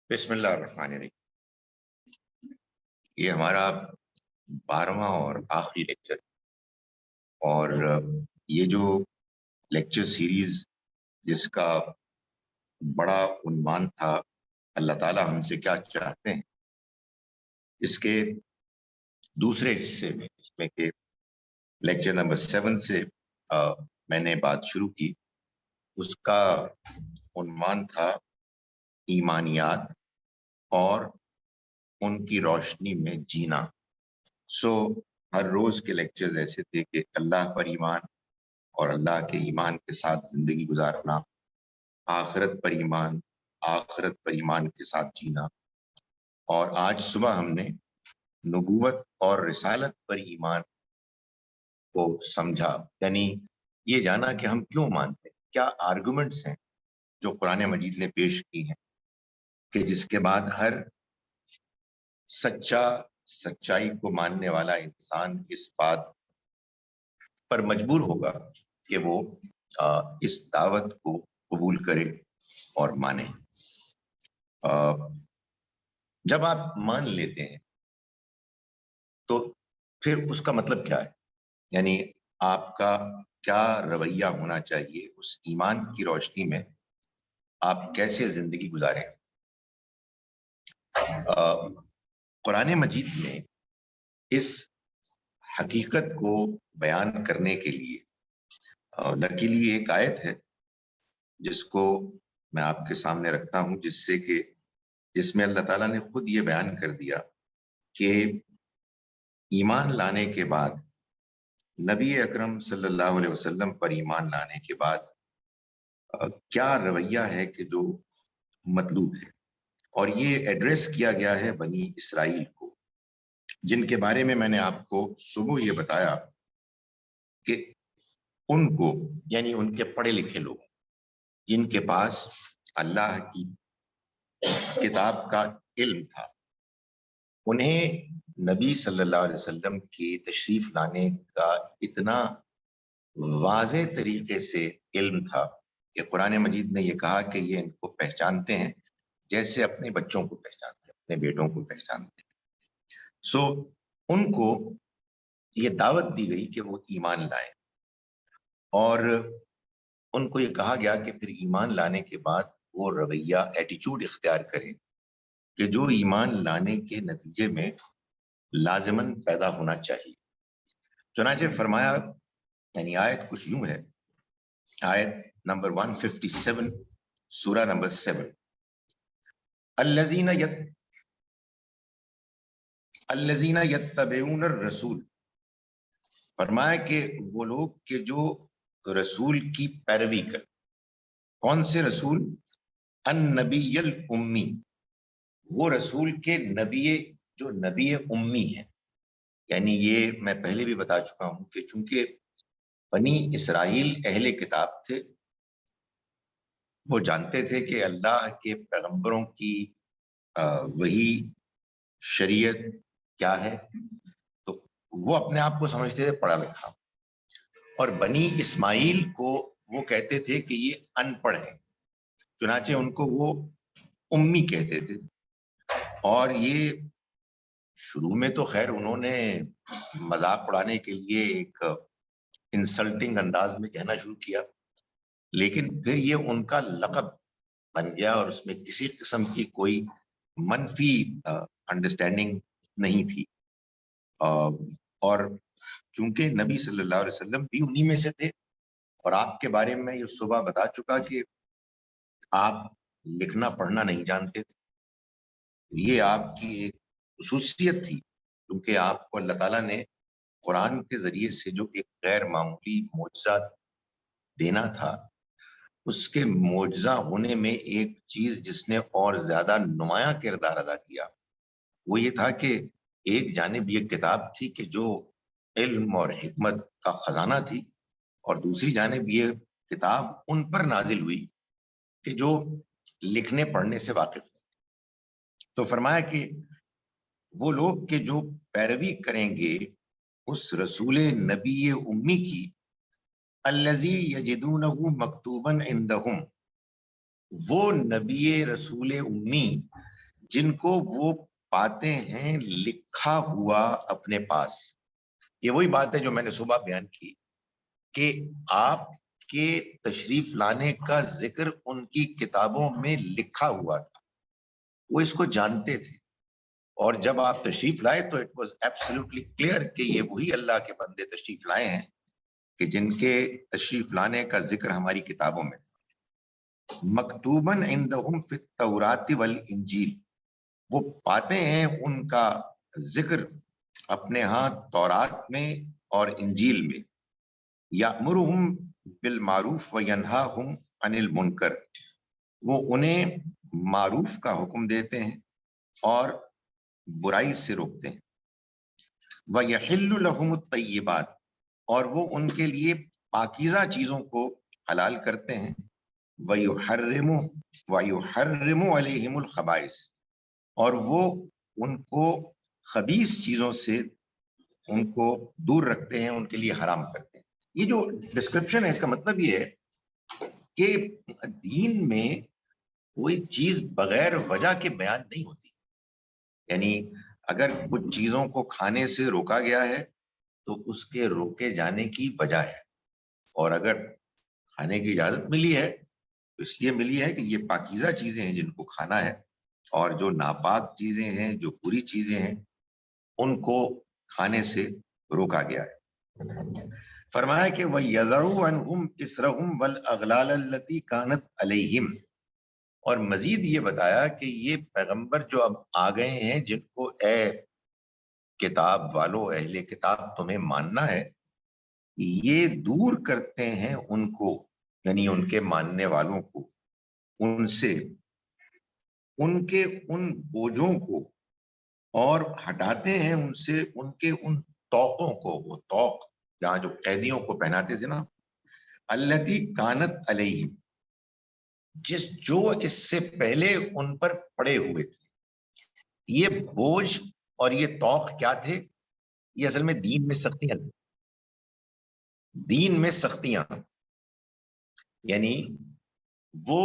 بسم اللہ الرحمن الرحیم۔ یہ ہمارا 12واں اور آخری لیکچر، اور یہ جو لیکچر سیریز جس کا بڑا عنوان تھا اللہ تعالیٰ ہم سے کیا چاہتے ہیں، اس کے دوسرے حصے میں اس میں کہ لیکچر نمبر 7 سے میں نے بات شروع کی، اس کا عنوان تھا ایمانیات اور ان کی روشنی میں جینا۔ ہر روز کے لیکچرز ایسے تھے کہ اللہ پر ایمان اور اللہ کے ایمان کے ساتھ زندگی گزارنا، آخرت پر ایمان، آخرت پر ایمان کے ساتھ جینا، اور آج صبح ہم نے نبوت اور رسالت پر ایمان کو سمجھا، یعنی یہ جانا کہ ہم کیوں مانتے ہیں، کیا آرگومنٹس ہیں جو قرآن مجید نے پیش کی ہیں کہ جس کے بعد ہر سچائی کو ماننے والا انسان اس بات پر مجبور ہوگا کہ وہ اس دعوت کو قبول کرے اور مانے۔ جب آپ مان لیتے ہیں تو پھر اس کا مطلب کیا ہے، یعنی آپ کا کیا رویہ ہونا چاہیے، اس ایمان کی روشنی میں آپ کیسے زندگی گزاریں۔ قرآن مجید میں اس حقیقت کو بیان کرنے کے لیے لکیلی ایک آیت ہے جس کو میں آپ کے سامنے رکھتا ہوں، جس میں اللہ تعالیٰ نے خود یہ بیان کر دیا کہ ایمان لانے کے بعد، نبی اکرم صلی اللہ علیہ وسلم پر ایمان لانے کے بعد کیا رویہ ہے کہ جو مطلوب ہے، اور یہ ایڈریس کیا گیا ہے بنی اسرائیل کو، جن کے بارے میں نے آپ کو صبح یہ بتایا کہ ان کو، یعنی ان کے پڑھے لکھے لوگ جن کے پاس اللہ کی کتاب کا علم تھا، انہیں نبی صلی اللہ علیہ وسلم کی تشریف لانے کا اتنا واضح طریقے سے علم تھا کہ قرآن مجید نے یہ کہا کہ یہ ان کو پہچانتے ہیں جیسے اپنے بچوں کو پہچانتے ہیں، اپنے بیٹوں کو پہچانتے ہیں۔ ان کو یہ دعوت دی گئی کہ وہ ایمان لائیں، اور ان کو یہ کہا گیا کہ پھر ایمان لانے کے بعد وہ رویہ، ایٹیچیوڈ اختیار کریں کہ جو ایمان لانے کے نتیجے میں لازماً پیدا ہونا چاہیے۔ چنانچہ فرمایا، یعنی آیت کچھ یوں ہے، آیت نمبر 157 سورہ نمبر 7، الذین یتبعون الرسول، فرمایا کہ وہ لوگ کہ جو رسول کی پیروی کریں۔ کون سے رسول؟ النبی الامی، وہ رسول کے نبی جو نبی امی ہے، یعنی یہ میں پہلے بھی بتا چکا ہوں کہ چونکہ بنی اسرائیل اہل کتاب تھے، وہ جانتے تھے کہ اللہ کے پیغمبروں کی وہی شریعت کیا ہے، تو وہ اپنے آپ کو سمجھتے تھے پڑھا لکھا، اور بنی اسماعیل کو وہ کہتے تھے کہ یہ ان پڑھ ہیں، چنانچہ ان کو وہ امی کہتے تھے۔ اور یہ شروع میں تو خیر انہوں نے مذاق اڑانے کے لیے ایک انسلٹنگ انداز میں کہنا شروع کیا، لیکن پھر یہ ان کا لقب بن گیا، اور اس میں کسی قسم کی کوئی منفی انڈرسٹینڈنگ نہیں تھی۔ اور چونکہ نبی صلی اللہ علیہ وسلم بھی انہی میں سے تھے، اور آپ کے بارے میں یہ صبح بتا چکا کہ آپ لکھنا پڑھنا نہیں جانتے تھے، یہ آپ کی ایک خصوصیت تھی، کیونکہ آپ کو اللہ تعالیٰ نے قرآن کے ذریعے سے جو ایک غیر معمولی معجزہ دینا تھا، اس کے معجزہ ہونے میں ایک چیز جس نے اور زیادہ نمایاں کردار ادا کیا، وہ یہ تھا کہ ایک جانب یہ کتاب تھی کہ جو علم اور حکمت کا خزانہ تھی، اور دوسری جانب یہ کتاب ان پر نازل ہوئی کہ جو لکھنے پڑھنے سے واقف ہیں۔ تو فرمایا کہ وہ لوگ کہ جو پیروی کریں گے اس رسول نبی امی کی، الذی یجدونہ مکتوبا عندہم، وہ نبی رسول امی جن کو وہ پاتے ہیں لکھا ہوا اپنے پاس. یہ وہی بات ہے جو میں نے صبح بیان کی کہ آپ کے تشریف لانے کا ذکر ان کی کتابوں میں لکھا ہوا تھا, وہ اس کو جانتے تھے, اور جب آپ تشریف لائے تو اٹ واز ایبسلیوٹلی کلیئر کہ یہ وہی اللہ کے بندے تشریف لائے ہیں کہ جن کے تشریف لانے کا ذکر ہماری کتابوں میں. مکتوباً عندہم فی التوراۃ والانجیل, وہ پاتے ہیں ان کا ذکر اپنے ہاں تورات میں اور انجیل میں. یأمرہم بالمعروف وینہاہم عن المنکر, وہ انہیں معروف کا حکم دیتے ہیں اور برائی سے روکتے ہیں. وَيَحِلُّ لَهُمُ الطَّيِّبَاتِ, اور وہ ان کے لیے پاکیزہ چیزوں کو حلال کرتے ہیں. وَيُحَرِّمُ عَلَيْهِمُ الْخَبَائِثِ, اور وہ ان کو خبیث چیزوں سے ان کو دور رکھتے ہیں, ان کے لیے حرام کرتے ہیں. یہ جو ڈسکرپشن ہے اس کا مطلب یہ ہے کہ دین میں کوئی چیز بغیر وجہ کے بیان نہیں ہوتی. یعنی اگر کچھ چیزوں کو کھانے سے روکا گیا ہے تو اس کے روکے جانے کی وجہ ہے, اور اگر کھانے کی اجازت ملی ہے تو اس لیے ملی ہے کہ یہ پاکیزہ چیزیں ہیں جن کو کھانا ہے, اور جو ناپاک چیزیں ہیں, جو بری چیزیں ہیں, ان کو کھانے سے روکا گیا ہے. فرمایا کہ وَيَذَرُوا عَنْهُمْ إِسْرَهُمْ وَالْأَغْلَالَ الَّتِي كَانَتْ عَلَيْهِمْ, اور مزید یہ بتایا کہ یہ پیغمبر جو اب آ گئے ہیں, جن کو اے کتاب والو, اہل کتاب تمہیں ماننا ہے, یہ دور کرتے ہیں ان کو, یعنی ان کے ماننے والوں کو, ان سے ان کے ان بوجھوں کو, اور ہٹاتے ہیں ان سے ان کے ان توقوں کو. وہ توق جہاں جو قیدیوں کو پہناتے تھے نا, التی کانت علیہم, جو اس سے پہلے ان پر پڑے ہوئے تھے. یہ بوجھ اور یہ توق کیا تھے؟ یہ اصل میں دین میں سختیاں, دین میں سختیاں, یعنی وہ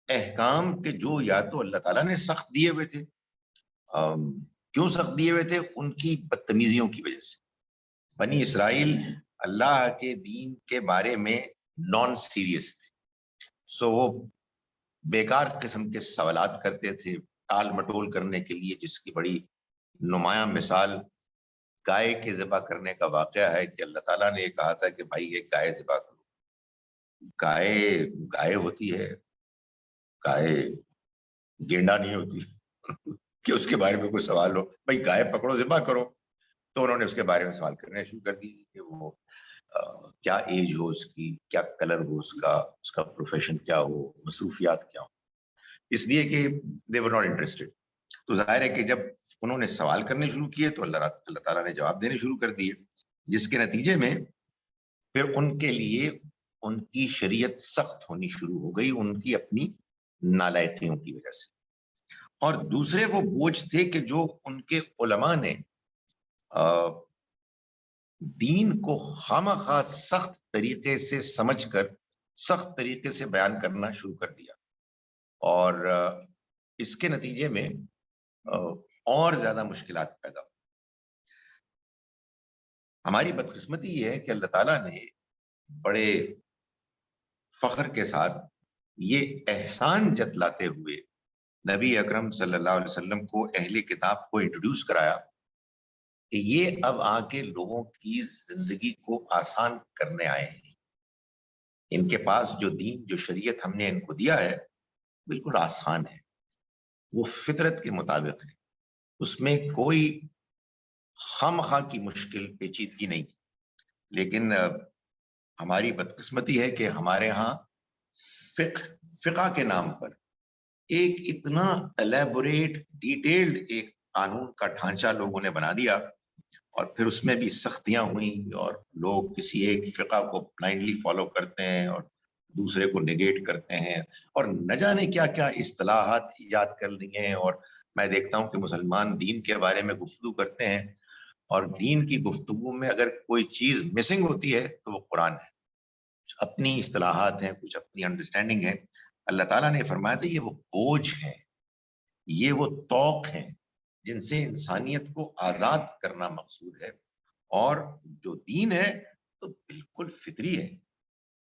احکام کے جو یا تو اللہ تعالیٰ نے سخت دیے ہوئے تھے. کیوں سخت دیے ہوئے تھے؟ ان کی بدتمیزیوں کی وجہ سے. بنی اسرائیل اللہ کے دین کے بارے میں نان سیریس تھے, سو وہ بیکار قسم کے سوالات کرتے تھے ٹال مٹول کرنے کے لیے, جس کی بڑی نمایاں مثال گائے کے ذبح کرنے کا واقعہ ہے کہ اللہ تعالیٰ نے یہ کہا تھا کہ بھائی یہ گائے ذبح کرو. گائے ہوتی ہے, گائے گینڈا نہیں ہوتی کہ اس کے بارے میں کوئی سوال ہو. بھائی گائے پکڑو, ذبح کرو. تو انہوں نے اس کے بارے میں سوال کرنے شروع کر دی کہ وہ کیا ایج ہو اس کی, کیا کلر ہو اس کا پروفیشن کیا ہو, مصروفیات کیا ہو, اس لیے کہ they were not interested. تو ظاہر ہے کہ جب انہوں نے سوال کرنے شروع کیے تو اللہ تعالیٰ نے جواب دینے شروع کر دیے, جس کے نتیجے میں پھر ان کے لیے ان کی شریعت سخت ہونی شروع ہو گئی, ان کی اپنی نالائقیوں کی وجہ سے. اور دوسرے وہ بوجھ تھے کہ جو ان کے علماء نے دین کو خامخواہ سخت طریقے سے سمجھ کر سخت طریقے سے بیان کرنا شروع کر دیا, اور اس کے نتیجے میں اور زیادہ مشکلات پیدا ہو. ہماری بدقسمتی یہ ہے کہ اللہ تعالیٰ نے بڑے فخر کے ساتھ یہ احسان جتلاتے ہوئے نبی اکرم صلی اللہ علیہ وسلم کو اہل کتاب کو انٹروڈیوس کرایا کہ یہ اب آ کے لوگوں کی زندگی کو آسان کرنے آئے ہیں. ان کے پاس جو دین, جو شریعت ہم نے ان کو دیا ہے, بالکل آسان ہے, وہ فطرت کے مطابق ہے, اس میں کوئی خامخواہ کی مشکل پیچیدگی نہیں. لیکن ہماری بدقسمتی ہے کہ ہمارے ہاں فقہ کے نام پر ایک اتنا الیبوریٹ ڈیٹیلڈ ایک قانون کا ڈھانچہ لوگوں نے بنا دیا, اور پھر اس میں بھی سختیاں ہوئیں, اور لوگ کسی ایک فقہ کو بلائنڈلی فالو کرتے ہیں اور دوسرے کو نیگیٹ کرتے ہیں, اور نہ جانے کیا کیا اصطلاحات ایجاد کر لی ہیں. اور میں دیکھتا ہوں کہ مسلمان دین کے بارے میں گفتگو کرتے ہیں, اور دین کی گفتگو میں اگر کوئی چیز مسنگ ہوتی ہے تو وہ قرآن ہے. کچھ اپنی اصطلاحات ہیں, کچھ اپنی انڈرسٹینڈنگ ہے. اللہ تعالیٰ نے فرمایا تھا یہ وہ بوجھ ہے, یہ وہ طوق ہیں جن سے انسانیت کو آزاد کرنا مقصود ہے، اور جو دین ہے تو بالکل فطری ہے،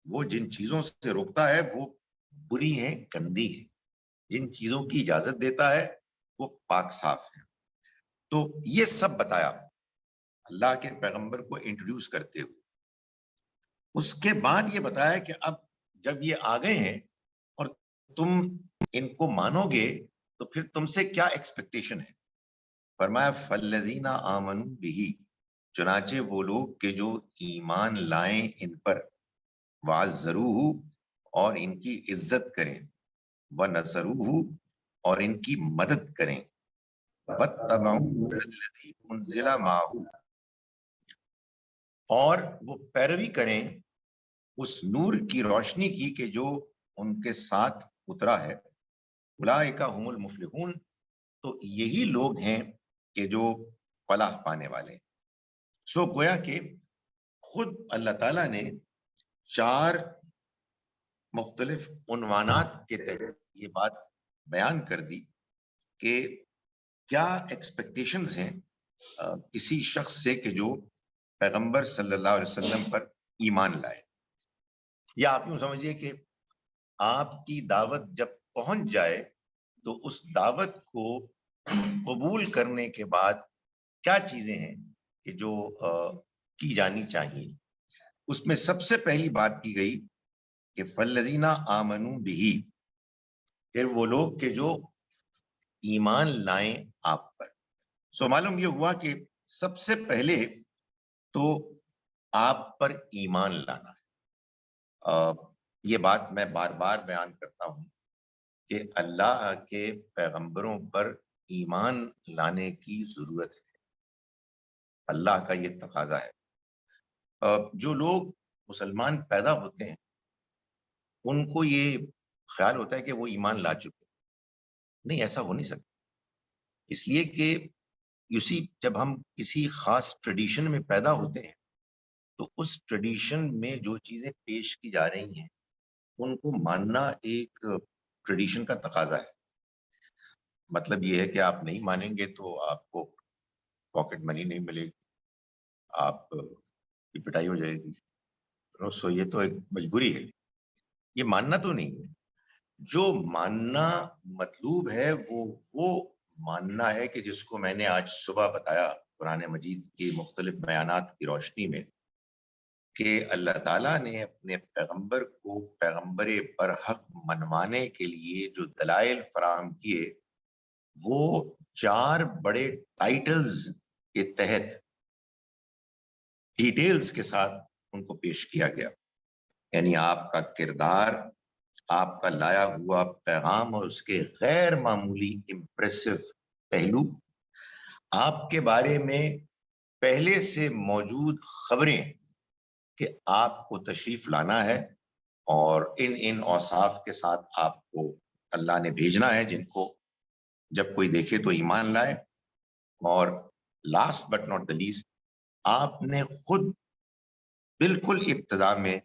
وہ جن چیزوں سے روکتا ہے وہ بری ہیں، گندی ہیں، جن چیزوں کی اجازت دیتا ہے وہ پاک صاف ہے۔ تو یہ سب بتایا اللہ کے پیغمبر کو انٹروڈیوس کرتے ہوئے۔ اس کے بعد یہ بتایا کہ اب جب یہ آ گئے ہیں اور تم ان کو مانو گے تو پھر تم سے کیا ایکسپیکٹیشن ہے؟ فرمایا فَالَّذِينَ آمَنُوا بِهِ، چنانچہ وہ لوگ کہ جو ایمان لائیں ان پر، وَعَزَّرُوهُ اور ان کی عزت کریں، وَنَصَرُوهُ اور ان کی مدد کریں، وَاتَّبَعُوا الَّذِي أُنزِلَ مَعَهُ اور وہ پیروی کریں اس نور کی روشنی کی کہ جو ان کے ساتھ اترا ہے، اولئک هم المفلحون، تو یہی لوگ ہیں کہ جو فلاح پانے والے ہیں۔ سو گویا کہ خود اللہ تعالیٰ نے 4 مختلف عنوانات کے تحت یہ بات بیان کر دی کہ کیا ایکسپیکٹیشنز ہیں کسی شخص سے کہ جو پیغمبر صلی اللہ علیہ وسلم پر ایمان لائے۔ یا آپ یوں سمجھیے کہ آپ کی دعوت جب پہنچ جائے تو اس دعوت کو قبول کرنے کے بعد کیا چیزیں ہیں کہ جو کی جانی چاہیے۔ اس میں سب سے پہلی بات کی گئی کہ فَالَّذِينَ آمَنُوا بِهِ، پھر وہ لوگ کہ جو ایمان لائیں آپ پر۔ سو معلوم یہ ہوا کہ سب سے پہلے تو آپ پر ایمان لانا ہے۔ یہ بات میں بار بار بیان کرتا ہوں کہ اللہ کے پیغمبروں پر ایمان لانے کی ضرورت ہے، اللہ کا یہ تقاضا ہے۔ جو لوگ مسلمان پیدا ہوتے ہیں ان کو یہ خیال ہوتا ہے کہ وہ ایمان لا چکے، نہیں، ایسا ہو نہیں سکتا، اس لیے کہ جب ہم کسی خاص ٹریڈیشن میں پیدا ہوتے ہیں تو اس ٹریڈیشن میں جو چیزیں پیش کی جا رہی ہیں ان کو ماننا ایک ٹریڈیشن کا تقاضا ہے۔ مطلب یہ ہے کہ آپ نہیں مانیں گے تو آپ کو پاکٹ منی نہیں ملے گی، آپ کی پٹائی ہو جائے گی۔ سو یہ تو ایک مجبوری ہے، یہ ماننا تو نہیں ہے۔ جو ماننا مطلوب ہے وہ ماننا ہے کہ جس کو میں نے آج صبح بتایا قرآن مجید کی مختلف بیانات کی روشنی میں، کہ اللہ تعالیٰ نے اپنے پیغمبر کو پیغمبر برحق منوانے کے لیے جو دلائل فراہم کیے وہ 4 بڑے ٹائٹلز کے تحت ڈیٹیلز کے ساتھ ان کو پیش کیا گیا، یعنی آپ کا کردار، آپ کا لایا ہوا پیغام اور اس کے غیر معمولی امپریسو پہلو، آپ کے بارے میں پہلے سے موجود خبریں کہ آپ کو تشریف لانا ہے اور ان اوصاف کے ساتھ آپ کو اللہ نے بھیجنا ہے جن کو جب کوئی دیکھے تو ایمان لائے۔ اور last but not the least, آپ نے خود بالکل ابتدا میں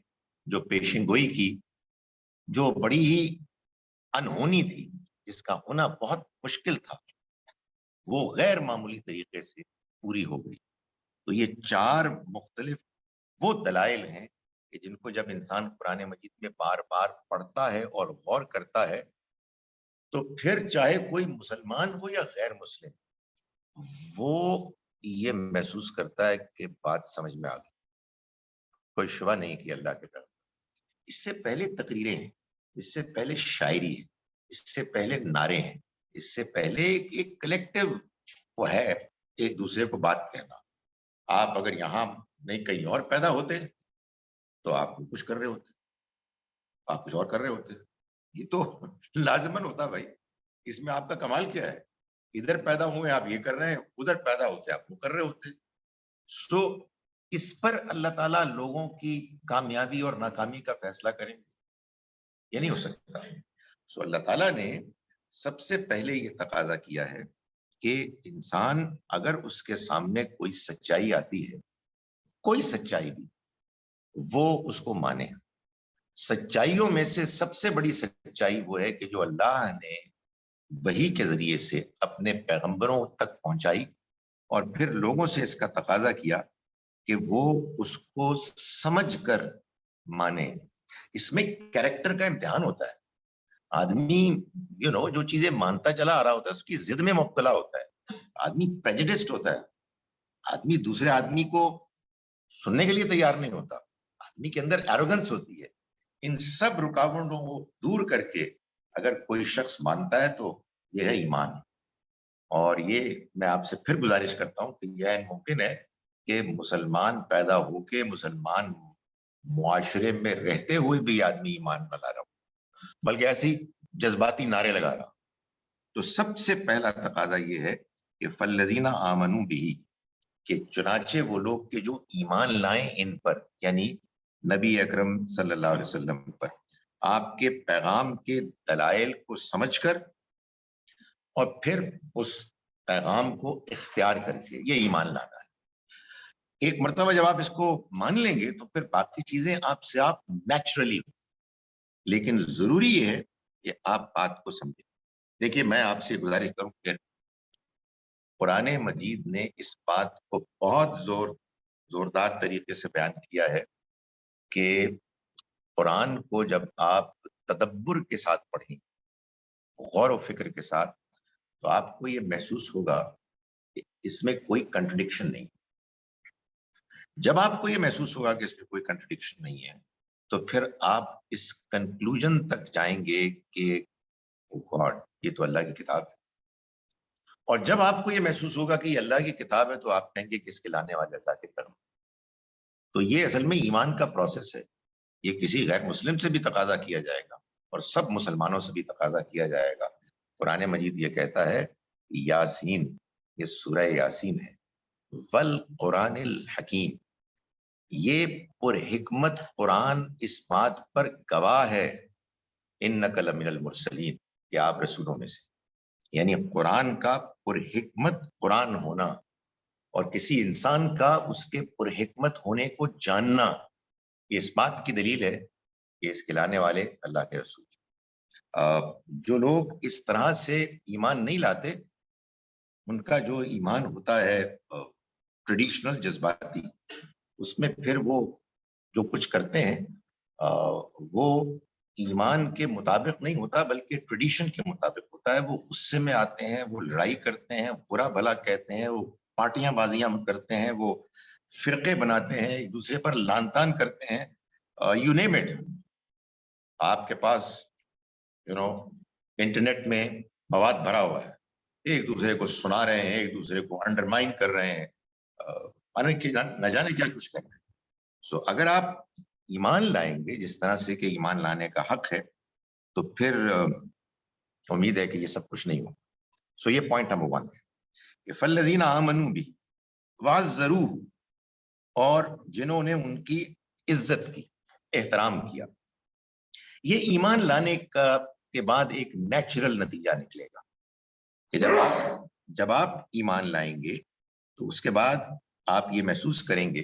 جو پیشن گوئی کی جو بڑی ہی انہونی تھی، جس کا ہونا بہت مشکل تھا، وہ غیر معمولی طریقے سے پوری ہو گئی۔ تو یہ 4 مختلف وہ دلائل ہیں کہ جن کو جب انسان قرآن مجید میں بار بار پڑھتا ہے اور غور کرتا ہے تو پھر چاہے کوئی مسلمان ہو یا غیر مسلم، وہ یہ محسوس کرتا ہے کہ بات سمجھ میں آ گئی، کوئی شبہ نہیں کہ اللہ کے پیغمبر۔ اس سے پہلے تقریریں ہیں، اس سے پہلے شاعری ہے، اس سے پہلے نعرے ہیں، اس سے پہلے ایک کلیکٹیو وہ ہے ایک دوسرے کو بات کہنا۔ آپ اگر یہاں نہیں کہیں اور پیدا ہوتے تو آپ کچھ کر رہے ہوتے، آپ کچھ اور کر رہے ہوتے، یہ تو لازمن ہوتا بھائی، اس میں آپ کا کمال کیا ہے؟ ادھر پیدا ہوئے آپ یہ کر رہے ہیں، ادھر پیدا ہوتے آپ وہ کر رہے ہوتے۔ سو اس پر اللہ تعالیٰ لوگوں کی کامیابی اور ناکامی کا فیصلہ کریں گے، یہ نہیں ہو سکتا۔ سو اللہ تعالیٰ نے سب سے پہلے یہ تقاضا کیا ہے کہ انسان اگر اس کے سامنے کوئی سچائی آتی ہے، کوئی سچائی بھی، وہ اس کو مانے۔ سچائیوں میں سے سب سے بڑی سچائی وہ ہے کہ جو اللہ نے وحی کے ذریعے سے اپنے پیغمبروں تک پہنچائی اور پھر لوگوں سے اس کا تقاضا کیا کہ وہ اس کو سمجھ کر مانے. اس میں کیریکٹر کا امتحان ہوتا ہے. آدمی جو چیزیں مانتا چلا آ رہا ہوتا ہے اس کی ضد میں مبتلا ہوتا ہے. آدمی پریجڈسڈ ہوتا ہے. آدمی دوسرے آدمی کو سننے کے لیے تیار نہیں ہوتا. آدمی کے اندر ایروگنس ہوتی ہے. ان سب رکاوٹوں کو دور کر کے اگر کوئی شخص مانتا ہے تو یہ ہے ایمان. اور یہ میں آپ سے پھر گزارش کرتا ہوں کہ یہ ممکن ہے کہ مسلمان پیدا ہو کے مسلمان معاشرے میں رہتے ہوئے بھی آدمی ایمان نہ لا رہا ہو بلکہ ایسی جذباتی نعرے لگا رہا. تو سب سے پہلا تقاضا یہ ہے کہ فالذین آمنوا بہ، کہ چنانچہ وہ لوگ کہ جو ایمان لائیں ان پر، یعنی نبی اکرم صلی اللہ علیہ وسلم پر، آپ کے پیغام کے دلائل کو سمجھ کر اور پھر اس پیغام کو اختیار کر کے، یہ ایمان لانا ہے. ایک مرتبہ جب آپ اس کو مان لیں گے تو پھر باقی چیزیں آپ سے آپ نیچرلی ہوں. لیکن ضروری یہ ہے کہ آپ بات کو سمجھیں. دیکھیے میں آپ سے گزارش کروں کہ قرآن مجید نے اس بات کو بہت زوردار طریقے سے بیان کیا ہے کہ قرآن کو جب آپ تدبر کے ساتھ پڑھیں، غور و فکر کے ساتھ، تو آپ کو یہ محسوس ہوگا کہ اس میں کوئی کنٹرڈکشن نہیں. جب آپ کو یہ محسوس ہوگا کہ اس میں کوئی کنٹرڈکشن نہیں ہے تو پھر آپ اس کنکلوژن تک جائیں گے کہ گاڈ، یہ تو اللہ کی کتاب ہے. اور جب آپ کو یہ محسوس ہوگا کہ یہ اللہ کی کتاب ہے تو آپ کہیں گے کہ اس کے لانے والے اللہ کے پیغمبر. تو یہ اصل میں ایمان کا پروسیس ہے. یہ کسی غیر مسلم سے بھی تقاضا کیا جائے گا اور سب مسلمانوں سے بھی تقاضا کیا جائے گا. قرآن مجید یہ کہتا ہے یاسین، یہ سورہ یاسین ہے، والقرآن الحکیم، یہ پر حکمت قرآن اس بات پر گواہ ہے انک لمن المرسلین، کہ آپ رسولوں میں سے. یعنی قرآن کا پر حکمت قرآن ہونا اور کسی انسان کا اس کے پر حکمت ہونے کو جاننا، یہ اس بات کی دلیل ہے کہ اس کے لانے والے اللہ کے رسول. جو لوگ اس طرح سے ایمان نہیں لاتے، ان کا جو ایمان ہوتا ہے ٹریڈیشنل جذباتی، اس میں پھر وہ جو کچھ کرتے ہیں وہ ایمان کے مطابق نہیں ہوتا بلکہ ٹریڈیشن کے مطابق ہوتا ہے. وہ غصے میں آتے ہیں، وہ لڑائی کرتے ہیں، برا بھلا کہتے ہیں، وہ پارٹیاں بازیاں کرتے ہیں، وہ فرقے بناتے ہیں، ایک دوسرے پر لان تان کرتے ہیں. You name it. آپ کے پاس انٹرنیٹ میں مواد بھرا ہوا ہے، ایک دوسرے کو سنا رہے ہیں، ایک دوسرے کو انڈرمائن کر رہے ہیں، نہ جانے کیا کچھ کر رہے ہیں. سو اگر آپ ایمان لائیں گے جس طرح سے کہ ایمان لانے کا حق ہے تو پھر امید ہے کہ یہ سب کچھ نہیں ہو. سو یہ پوائنٹ نمبر 1 ہے کہ فالذین آمنوا بہ وعزروہ، اور جنہوں نے ان کی عزت کی، احترام کیا. یہ ایمان لانے کے بعد ایک نیچرل نتیجہ نکلے گا کہ جب آپ ایمان لائیں گے تو اس کے بعد آپ یہ محسوس کریں گے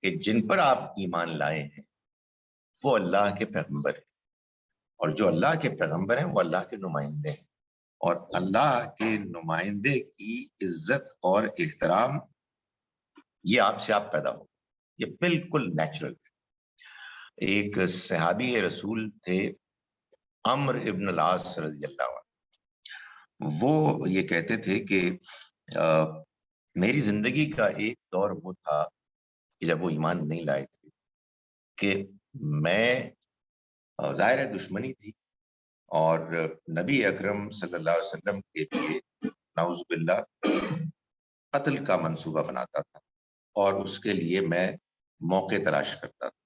کہ جن پر آپ ایمان لائے ہیں وہ اللہ کے پیغمبر ہیں، اور جو اللہ کے پیغمبر ہیں وہ اللہ کے نمائندے ہیں. اور اللہ کے نمائندے کی عزت اور احترام یہ آپ سے آپ پیدا ہو، یہ بالکل نیچرل ہے. ایک صحابی رسول تھے عمرو ابن العاص رضی اللہ عنہ. وہ یہ کہتے تھے کہ میری زندگی کا ایک دور وہ تھا کہ جب وہ ایمان نہیں لائے تھے کہ میں ظاہر دشمنی تھی اور نبی اکرم صلی اللہ علیہ وسلم کے لیے نعوذ باللہ قتل کا منصوبہ بناتا تھا اور اس کے لیے میں موقع تلاش کرتا تھا.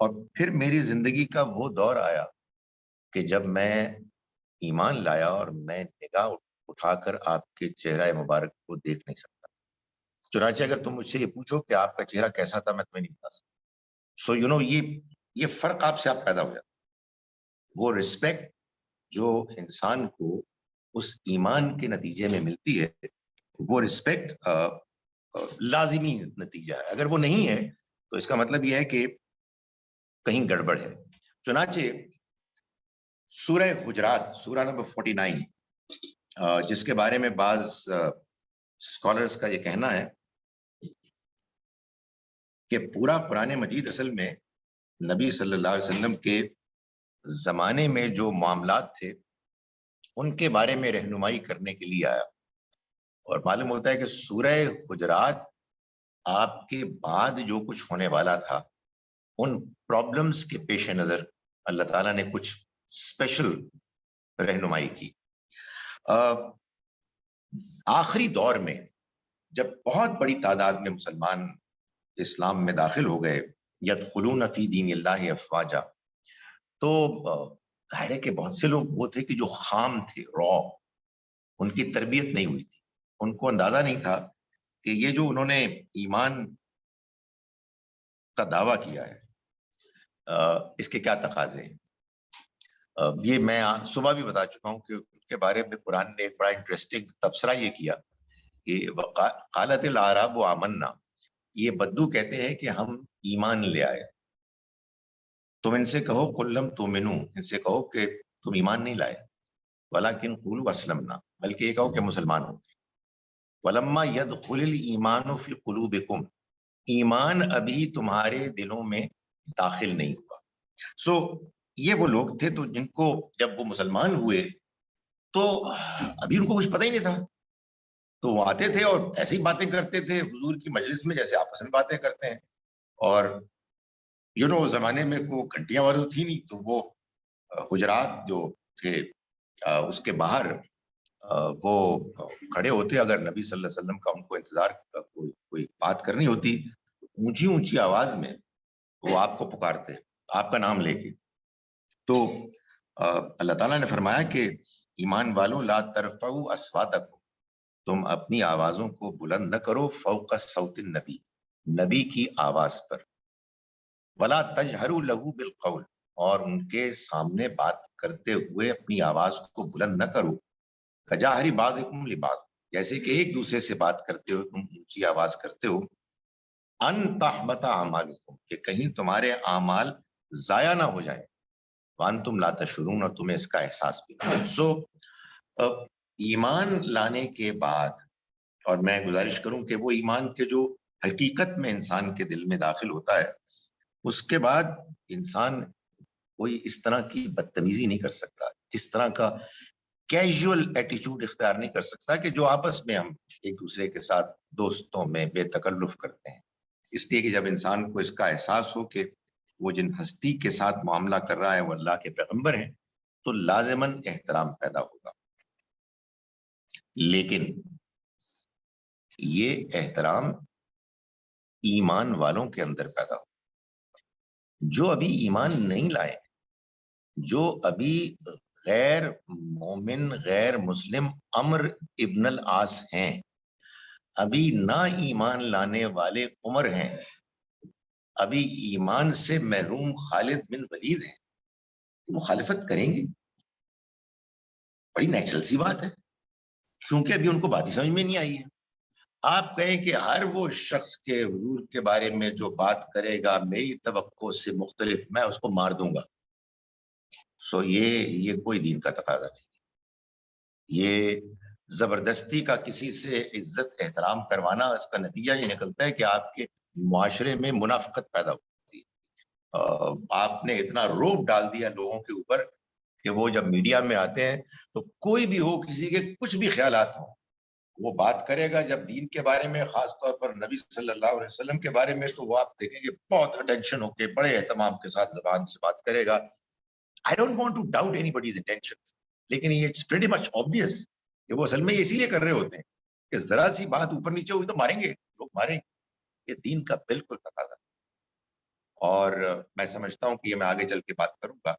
اور پھر میری زندگی کا وہ دور آیا کہ جب میں ایمان لایا اور میں نگاہ اٹھا کر آپ کے چہرہ مبارک کو دیکھ نہیں سکتا. چنانچہ اگر تم مجھ سے یہ پوچھو کہ آپ کا چہرہ کیسا تھا میں تمہیں نہیں بتا سکتا. سو یہ فرق آپ سے آپ پیدا ہو جاتا. وہ رسپیکٹ جو انسان کو اس ایمان کے نتیجے میں ملتی ہے، وہ رسپیکٹ لازمی نتیجہ ہے. اگر وہ نہیں ہے تو اس کا مطلب یہ ہے کہ کہیں گڑبڑ ہے. چنانچہ سورہ حجرات سورہ نمبر 49 جس کے بارے میں بعض اسکالرس کا یہ کہنا ہے کہ پورا قرآن مجید اصل میں نبی صلی اللہ علیہ وسلم کے زمانے میں جو معاملات تھے ان کے بارے میں رہنمائی کرنے کے لیے آیا، اور معلوم ہوتا ہے کہ سورہ حجرات آپ کے بعد جو کچھ ہونے والا تھا ان پرابلمز کے پیش نظر اللہ تعالیٰ نے کچھ اسپیشل رہنمائی کی۔ آخری دور میں جب بہت بڑی تعداد میں مسلمان اسلام میں داخل ہو گئے، یدخلون فی دین اللہ افواجا، تو ظاہر ہے کہ بہت سے لوگ وہ تھے کہ جو خام تھے، را، ان کی تربیت نہیں ہوئی تھی، ان کو اندازہ نہیں تھا کہ یہ جو انہوں نے ایمان کا دعویٰ کیا ہے اس کے کیا تقاضے ہیں۔ یہ میں صبح بھی بتا چکا ہوں کہ ان کے بارے میں قرآن نے ایک بڑا انٹرسٹنگ تبصرہ یہ کیا کہ قالت الاعراب آمنا، یہ بدو کہتے ہیں کہ ہم ایمان لے آئے، تم ان سے کہو قل لم تؤمنوا، ان سے کہو کہ تم ایمان نہیں لائے، ولکن قولوا اسلمنا، بلکہ یہ کہو کہ مسلمان ہو گئے، ولما يدخل الایمان فی قلوبکم، ایمان ابھی تمہارے دلوں میں داخل نہیں ہوا۔ سو یہ وہ لوگ تھے تو جن کو جب وہ مسلمان ہوئے تو ابھی ان کو کچھ پتہ ہی نہیں تھا، تو وہ آتے تھے اور ایسی باتیں کرتے تھے حضور کی مجلس میں جیسے آپس میں باتیں کرتے ہیں، اور زمانے میں کو گھنٹیاں وغیرہ تھی نہیں، تو وہ حجرات جو تھے اس کے باہر وہ کھڑے ہوتے، اگر نبی صلی اللہ علیہ وسلم کا ان کو انتظار کوئی بات کرنی ہوتی، اونچی اونچی آواز میں وہ آپ کو پکارتے آپ کا نام لے کے۔ تو اللہ تعالیٰ نے فرمایا کہ ایمان والوں لا ترفعوا اصواتکم، تم اپنی آوازوں کو بلند نہ کرو فوق صوت النبی، نبی کی آواز پر، ولا تجہروا لہ بالقول، اور ان کے سامنے بات کرتے ہوئے اپنی آواز کو بلند نہ کرو، کجہر بعضکم لبعض، جیسے کہ ایک دوسرے سے بات کرتے ہو تم اونچی آواز کرتے ہو، ان تحبط اعمالکم، کہ کہیں تمہارے اعمال ضائع نہ ہو جائیں، وانتم لا تشعرون، اور تمہیں اس کا احساس بھی نہ ہو۔ سو ایمان لانے کے بعد، اور میں گزارش کروں کہ وہ ایمان کے جو حقیقت میں انسان کے دل میں داخل ہوتا ہے، اس کے بعد انسان کوئی اس طرح کی بدتمیزی نہیں کر سکتا، اس طرح کا کیجول ایٹیچیوڈ اختیار نہیں کر سکتا کہ جو آپس میں ہم ایک دوسرے کے ساتھ دوستوں میں بے تکلف کرتے ہیں۔ اس لیے کہ جب انسان کو اس کا احساس ہو کہ وہ جن ہستی کے ساتھ معاملہ کر رہا ہے وہ اللہ کے پیغمبر ہیں، تو لازماً احترام پیدا ہوگا، لیکن یہ احترام ایمان والوں کے اندر پیدا ہو۔ جو ابھی ایمان نہیں لائے، جو ابھی غیر مومن غیر مسلم عمر ابن العاص ہیں، ابھی نہ ایمان لانے والے عمر ہیں، ابھی ایمان سے محروم خالد بن ولید ہیں، مخالفت کریں گے، بڑی نیچرل سی بات ہے، کیونکہ ابھی ان کو بات ہی سمجھ میں نہیں آئی ہے۔ آپ کہیں کہ ہر وہ شخص کے حضور کے بارے میں جو بات کرے گا میری توقع سے مختلف، میں اس کو مار دوں گا، سو یہ کوئی دین کا تقاضا نہیں، یہ زبردستی کا کسی سے عزت احترام کروانا، اس کا نتیجہ یہ نکلتا ہے کہ آپ کے معاشرے میں منافقت پیدا ہوتی ہے۔ آپ نے اتنا روب ڈال دیا لوگوں کے اوپر کہ وہ جب میڈیا میں آتے ہیں تو کوئی بھی ہو، کسی کے کچھ بھی خیالات ہوں، وہ بات کرے گا جب دین کے بارے میں، خاص طور پر نبی صلی اللہ علیہ وسلم کے بارے میں، تو وہ آپ دیکھیں گے بہت اٹینشن ہو کے بڑے اہتمام کے ساتھ زبان سے بات کرے گا۔ I don't want to doubt anybody's intentions، لیکن یہ it's pretty much obvious کہ وہ اصل میں اسی لیے کر رہے ہوتے ہیں کہ ذرا سی بات اوپر نیچے ہوئی تو ماریں گے، لوگ ماریں گے، یہ دین کا بالکل تقاضا۔ اور میں سمجھتا ہوں کہ یہ میں آگے چل کے بات کروں گا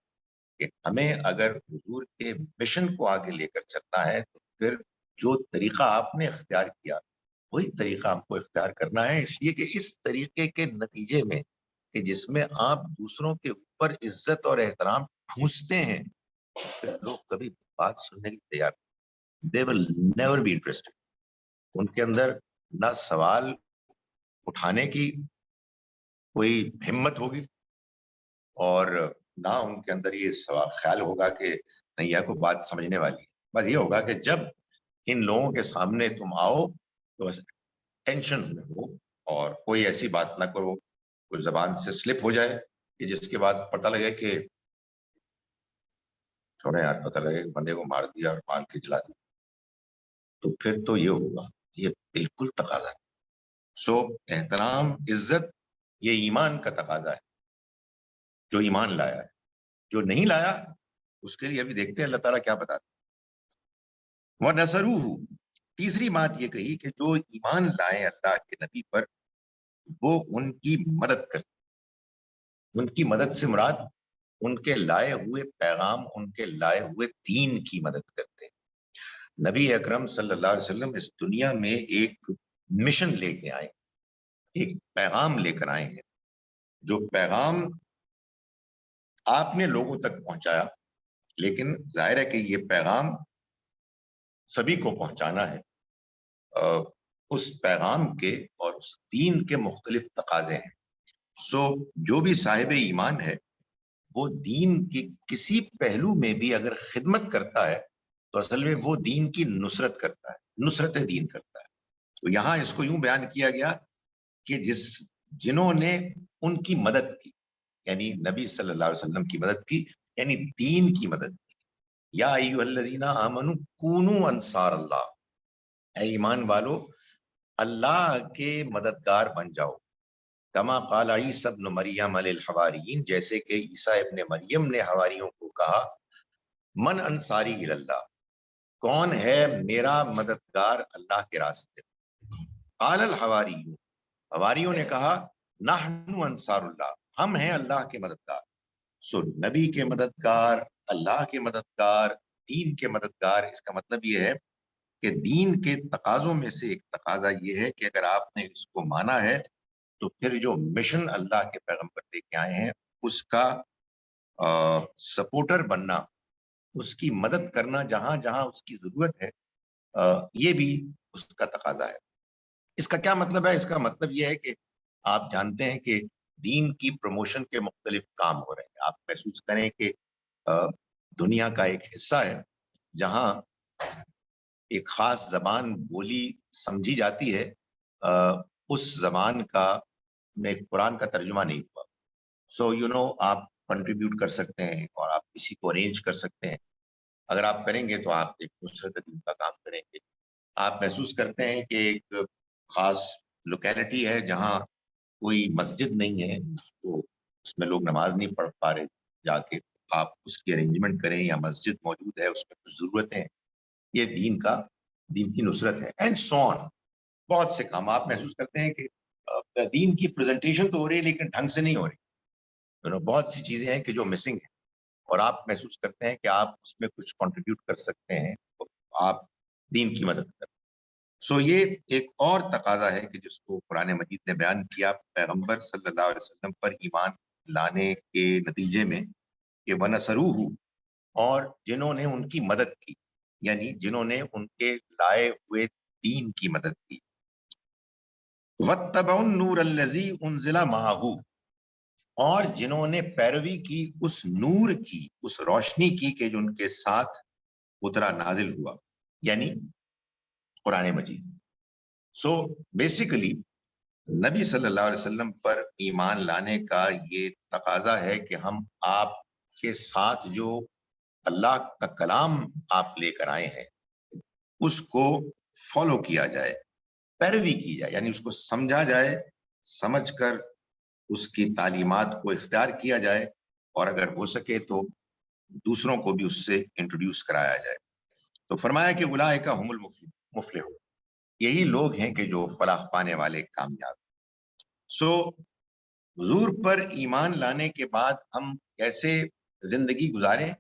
کہ ہمیں اگر حضور کے مشن کو آگے لے کر چلنا ہے تو پھر جو طریقہ آپ نے اختیار کیا وہی طریقہ ہم کو اختیار کرنا ہے، اس لیے کہ اس طریقے کے نتیجے میں کہ جس میں آپ دوسروں کے اوپر عزت اور احترام ٹھونستے ہیں، پھر لوگ کبھی بات سننے کی تیار نہیں، they will never be interested، ان کے اندر نہ سوال اٹھانے کی کوئی ہمت ہوگی اور نہ ان کے اندر یہ خیال ہوگا کہ نہیں یہ کوئی بات سمجھنے والی ہے. بس یہ ہوگا کہ جب ان لوگوں کے سامنے تم آؤ تو بس ٹینشن میں ہو اور کوئی ایسی بات نہ کرو, کوئی زبان سے سلپ ہو جائے کہ جس کے بعد پتہ لگے کہ چھوڑے یار, پتہ لگے کہ بندے کو مار دیا اور مار کے جلا دیا, تو پھر تو یہ ہوگا. یہ بالکل تقاضا ہے. سو احترام, عزت, یہ ایمان کا تقاضا ہے جو ایمان لایا ہے. جو نہیں لایا اس کے لیے ابھی دیکھتے ہیں اللہ تعالیٰ کیا بتاتا ہے. وَنَصَرُوهُ, تیسری بات یہ کہی کہ جو ایمان لائے اللہ کے نبی پر وہ ان کی مدد کرتے. ان کی مدد سے مراد ان کے لائے ہوئے پیغام, ان کے لائے ہوئے دین کی مدد کرتے. نبی اکرم صلی اللہ علیہ وسلم اس دنیا میں ایک مشن لے کے آئے, ایک پیغام لے کر آئے ہیں. جو پیغام آپ نے لوگوں تک پہنچایا, لیکن ظاہر ہے کہ یہ پیغام سبھی کو پہنچانا ہے. اس پیغام کے اور اس دین کے مختلف تقاضے ہیں. سو جو بھی صاحب ایمان ہے وہ دین کی کسی پہلو میں بھی اگر خدمت کرتا ہے تو اصل میں وہ دین کی نصرت کرتا ہے, نصرت دین کرتا ہے. تو یہاں اس کو یوں بیان کیا گیا کہ جنہوں نے ان کی مدد کی, یعنی نبی صلی اللہ علیہ وسلم کی مدد کی, یعنی دین کی مدد کی. یا ایھا الذین آمنوا کونوا انصار اللہ, اے ایمان والو اللہ کے مددگار بن جاؤ. کما قال عیسی ابن مریم للحواریین, جیسے کہ عیسیٰ ابن مریم نے حواریوں کو کہا, من انصاری الی اللہ, کون ہے میرا مددگار اللہ کے راستے. قال الحواریون, حواریوں نے کہا, نحن انصار اللہ, ہم ہیں اللہ کے مددگار. سو نبی کے مددگار, اللہ کے مددگار, دین کے مددگار. اس کا مطلب یہ ہے کہ دین کے تقاضوں میں سے ایک تقاضا یہ ہے کہ اگر آپ نے اس کو مانا ہے تو پھر جو مشن اللہ کے پیغمبر لے کے آئے ہیں اس کا سپورٹر بننا, اس کی مدد کرنا جہاں جہاں اس کی ضرورت ہے, یہ بھی اس کا تقاضا ہے. اس کا کیا مطلب ہے؟ اس کا مطلب یہ ہے کہ آپ جانتے ہیں کہ دین کی پروموشن کے مختلف کام ہو رہے ہیں. آپ محسوس کریں کہ دنیا کا ایک حصہ ہے جہاں ایک خاص زبان بولی سمجھی جاتی ہے, اس زبان کا میں قرآن کا ترجمہ نہیں ہوا. سو آپ کنٹریبیوٹ کر سکتے ہیں اور آپ کسی کو ارینج کر سکتے ہیں. اگر آپ کریں گے تو آپ ایک نصرت دین کا کام کریں گے. آپ محسوس کرتے ہیں کہ ایک خاص لوکیلٹی ہے جہاں کوئی مسجد نہیں ہے, تو اس میں لوگ نماز نہیں پڑھ پا رہے, جا کے آپ اس کی ارینجمنٹ کریں, یا مسجد موجود ہے اس میں کچھ ضرورتیں ہیں, یہ دین کی نصرت ہے. اینڈ سو آن, بہت سے کام آپ محسوس کرتے ہیں کہ دین کی پریزنٹیشن تو ہو رہی ہے لیکن ڈھنگ سے نہیں ہو رہی. بہت سی چیزیں ہیں کہ جو مسنگ ہیں, اور آپ محسوس کرتے ہیں کہ آپ اس میں کچھ کنٹریبیوٹ کر سکتے ہیں, تو آپ دین کی مدد کریں. سو یہ ایک اور تقاضا ہے کہ جس کو قرآن مجید نے بیان کیا پیغمبر صلی اللہ علیہ وسلم پر ایمان لانے کے نتیجے میں, کہ وَنَصَرُوهُ, اور جنہوں نے ان کی مدد کی, یعنی جنہوں نے ان کے لائے ہوئے دین کی مدد کی. وَاتَّبَعُوا النُّورَ الَّذِي أُنزِلَ مَعَهُ, اور جنہوں نے پیروی کی اس نور کی, اس روشنی کی کہ جو ان کے ساتھ اترا نازل ہوا, یعنی قرآن مجید. سو بیسیکلی نبی صلی اللہ علیہ وسلم پر ایمان لانے کا یہ تقاضا ہے کہ ہم آپ کے ساتھ جو اللہ کا کلام آپ لے کر آئے ہیں اس کو فالو کیا جائے, پیروی کی جائے, یعنی اس کو سمجھا جائے, سمجھ کر اس کی تعلیمات کو اختیار کیا جائے, اور اگر ہو سکے تو دوسروں کو بھی اس سے انٹروڈیوس کرایا جائے. تو فرمایا کہ اولئک ھم المفلحون, یہی لوگ ہیں کہ جو فلاح پانے والے, کامیاب. سو حضور پر ایمان لانے کے بعد ہم کیسے زندگی گزاریں,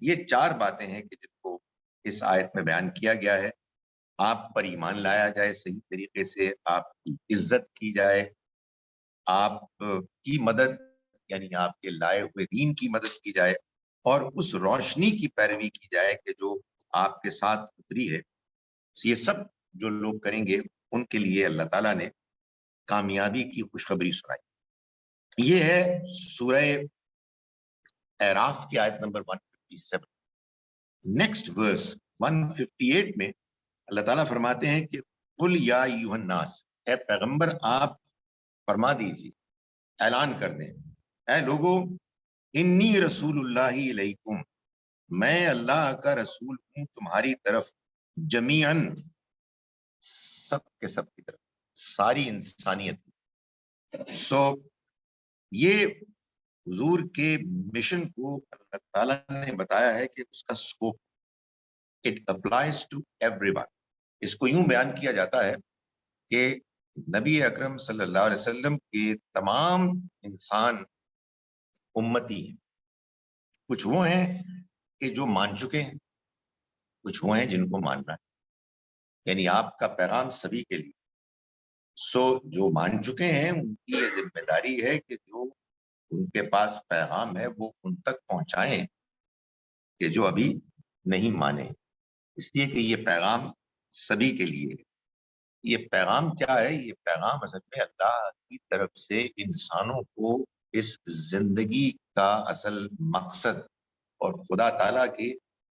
یہ 4 باتیں ہیں کہ جن کو اس آیت میں بیان کیا گیا ہے. آپ پر ایمان لایا جائے صحیح طریقے سے, آپ کی عزت کی جائے, آپ کی مدد یعنی آپ کے لائے ہوئے دین کی مدد کی جائے, اور اس روشنی کی پیروی کی جائے کہ جو آپ کے ساتھ اتری ہے. یہ سب جو لوگ کریں گے ان کے لیے اللہ تعالیٰ نے کامیابی کی خوشخبری سنائی. یہ ہے سورہ اعراف کی آیت نمبر 157. نیکسٹ ورس 158 میں اللہ تعالیٰ فرماتے ہیں کہ قل یا ایھا الناس، اے پیغمبر آپ فرما دیجیے، اعلان کر دیں، اے لوگو، انی رسول اللہ علیکم، میں اللہ کا رسول ہوں تمہاری طرف، جمیعاً، سب کے سب کی طرف، ساری انسانیت. سو یہ حضور کے مشن کو اللہ تعالیٰ نے بتایا ہے کہ اس کا scope it applies to everyone. اس کو یوں بیان کیا جاتا ہے کہ نبی اکرم صلی اللہ علیہ وسلم کے تمام انسان امتی ہیں. کچھ وہ ہیں کہ جو مان چکے ہیں، کچھ وہ ہیں جن کو ماننا ہے، یعنی آپ کا پیغام سبھی کے لیے. سو جو مان چکے ہیں ان کی یہ ذمہ داری ہے کہ جو ان کے پاس پیغام ہے وہ ان تک پہنچائیں، کہ جو ابھی نہیں مانے، اس لیے کہ یہ پیغام سبھی کے لیے ہے. یہ پیغام کیا ہے؟ یہ پیغام اصل میں اللہ کی طرف سے انسانوں کو اس زندگی کا اصل مقصد اور خدا تعالیٰ کی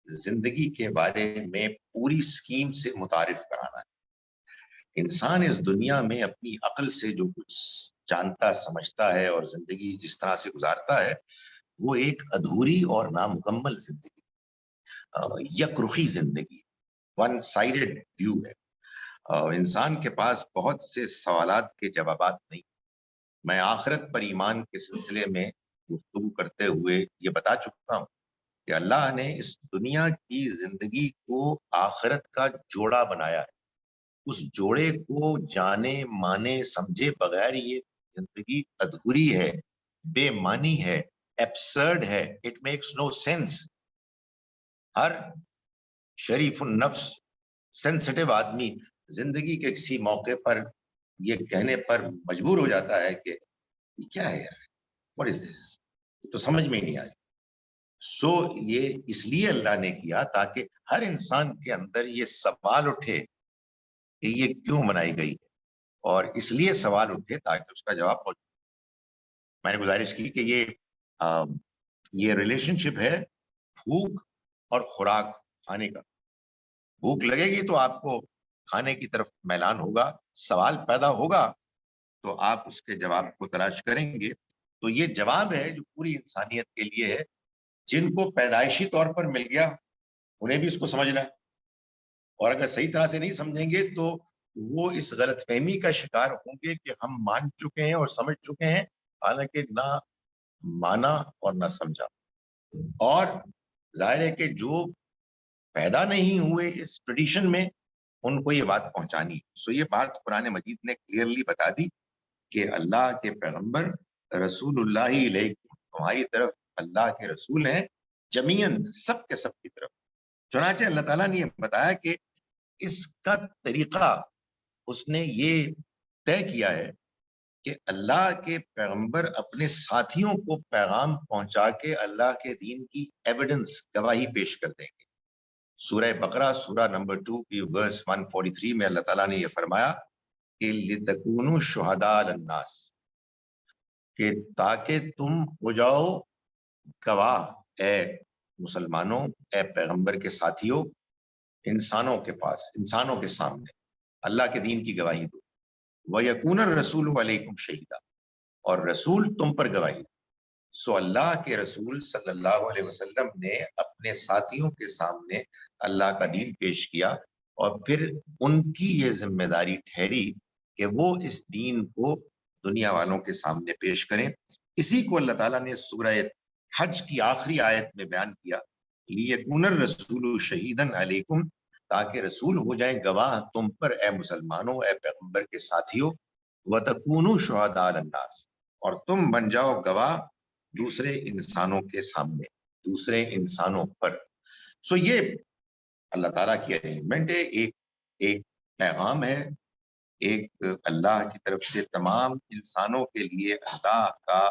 زندگی کے بارے میں پوری سکیم سے متعارف کرانا ہے. انسان اس دنیا میں اپنی عقل سے جو کچھ جانتا سمجھتا ہے اور زندگی جس طرح سے گزارتا ہے، وہ ایک ادھوری اور نامکمل زندگی، یک رخی زندگی، ون سائیڈڈ ویو ہے. انسان کے پاس بہت سے سوالات کے جوابات نہیں. میں آخرت پر ایمان کے سلسلے میں گفتگو کرتے ہوئے یہ بتا چکا ہوں کہ اللہ نے اس دنیا کی زندگی کو آخرت کا جوڑا بنایا ہے. اس جوڑے کو جانے مانے سمجھے بغیر یہ زندگی ادھوری ہے، بے معنی ہے، ایبسرڈ ہے. It makes no sense. ہر شریف النفس سینسٹیو آدمی زندگی کے کسی موقع پر یہ کہنے پر مجبور ہو جاتا ہے کہ یہ کیا ہے یار، واٹ از دس، تو سمجھ میں ہی نہیں آئی. سو یہ اس لیے اللہ نے کیا تاکہ ہر انسان کے اندر یہ سوال اٹھے کہ یہ کیوں بنائی گئی ہے، اور اس لیے سوال اٹھے تاکہ اس کا جواب ہو. میں نے گزارش کی کہ یہ ریلیشن شپ ہے بھوک اور خوراک کھانے کا. بھوک لگے گی تو آپ کو کھانے کی طرف میلان ہوگا، سوال پیدا ہوگا تو آپ اس کے جواب کو تلاش کریں گے. تو یہ جواب ہے جو پوری انسانیت کے لیے ہے. جن کو پیدائشی طور پر مل گیا انہیں بھی اس کو سمجھنا ہے، اور اگر صحیح طرح سے نہیں سمجھیں گے تو وہ اس غلط فہمی کا شکار ہوں گے کہ ہم مان چکے ہیں اور سمجھ چکے ہیں، حالانکہ نہ مانا اور نہ سمجھا. اور ظاہر ہے کہ جو پیدا نہیں ہوئے اس ٹریڈیشن میں ان کو یہ بات پہنچانی. سو یہ بات قرآن مجید نے کلیئرلی بتا دی کہ اللہ کے پیغمبر رسول اللہ علیہ تمہاری طرف اللہ کے رسول ہیں، جمیعاً، سب کے سب کی طرف. چنانچہ اللہ تعالیٰ نے یہ بتایا کہ اس کا طریقہ اس نے یہ طے کیا ہے کہ اللہ کے پیغمبر اپنے ساتھیوں کو پیغام پہنچا کے اللہ کے دین کی ایویڈنس، گواہی پیش کر دیں گے. سورہ بقرہ سورہ نمبر 2 کی ورس 143 میں اللہ تعالیٰ نے یہ فرمایا کہ لِتَكُونُوا شُهَدَاءَ عَلَى النَّاسِ، کہ تاکہ تم ہو جاؤ گواہ، اے مسلمانوں، اے پیغمبر کے ساتھیوں، انسانوں کے پاس، انسانوں کے سامنے اللہ کے دین کی گواہی دو. وَيَكُونَ الرَّسُولُ عَلَيْكُمْ شَهِيدًا، اور رسول تم پر گواہی. سو اللہ کے رسول صلی اللہ علیہ وسلم نے اپنے ساتھیوں کے سامنے اللہ کا دین پیش کیا، اور پھر ان کی یہ ذمہ داری ٹھہری کہ وہ اس دین کو دنیا والوں کے سامنے پیش کریں. اسی کو اللہ تعالیٰ نے سورہ حج کی آخری آیت میں بیان کیا، لِيَكُونَ الرَّسُولُ شَهِيدًا عَلَيْكُمْ، تاکہ رسول ہو جائیں گواہ تم پر، اے مسلمانوں، اے پیغمبر کے ساتھیوں. وَتَكُونُوا شُهَدَاءَ عَلَى النَّاسِ، اور تم بن جاؤ گواہ دوسرے انسانوں کے سامنے، دوسرے انسانوں پر. سو یہ اللہ تعالیٰ کی ارینجمنٹ ہے، ایک پیغام ہے، ایک اللہ کی طرف سے تمام انسانوں کے لیے اللہ کا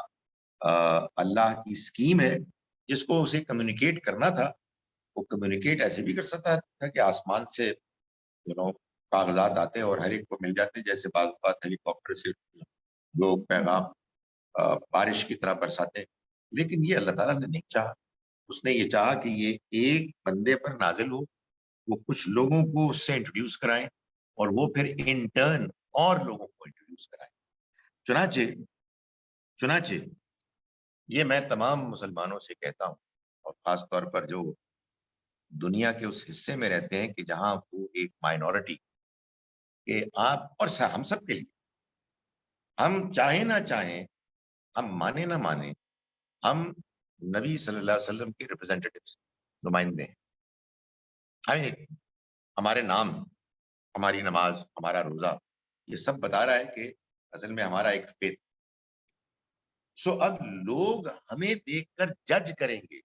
اللہ کی اسکیم ہے جس کو اسے کمیونیکیٹ کرنا تھا. وہ کمیونیکیٹ ایسے بھی کر سکتا تھا کہ آسمان سے کاغذات آتے اور ہر ایک کو مل جاتے، جیسے بعض اوقات ہیلی کاپٹر سے لوگ پیغام بارش کی طرح برساتے. لیکن یہ اللہ تعالیٰ نے نہیں چاہا. اس نے یہ چاہا کہ یہ ایک بندے پر نازل ہو, وہ کچھ لوگوں کو اس سے انٹروڈیوس کرائیں اور وہ پھر انٹرن اور لوگوں کو انٹروڈیوس کرائیں. چنانچہ یہ میں تمام مسلمانوں سے کہتا ہوں, اور خاص طور پر جو دنیا کے اس حصے میں رہتے ہیں کہ جہاں وہ ایک مائنورٹی, کہ آپ اور ہم سب کے لیے, ہم چاہیں نہ چاہیں, ہم مانے نہ مانے, ہم نبی صلی اللہ علیہ وسلم کے ریپرزینٹیٹیوز, نمائندے ہیں. ہمارے نام, ہماری نماز, ہمارا روزہ, یہ سب بتا رہا ہے کہ اصل میں ہمارا ایک فیتھ. سو اب لوگ ہمیں دیکھ کر جج کریں گے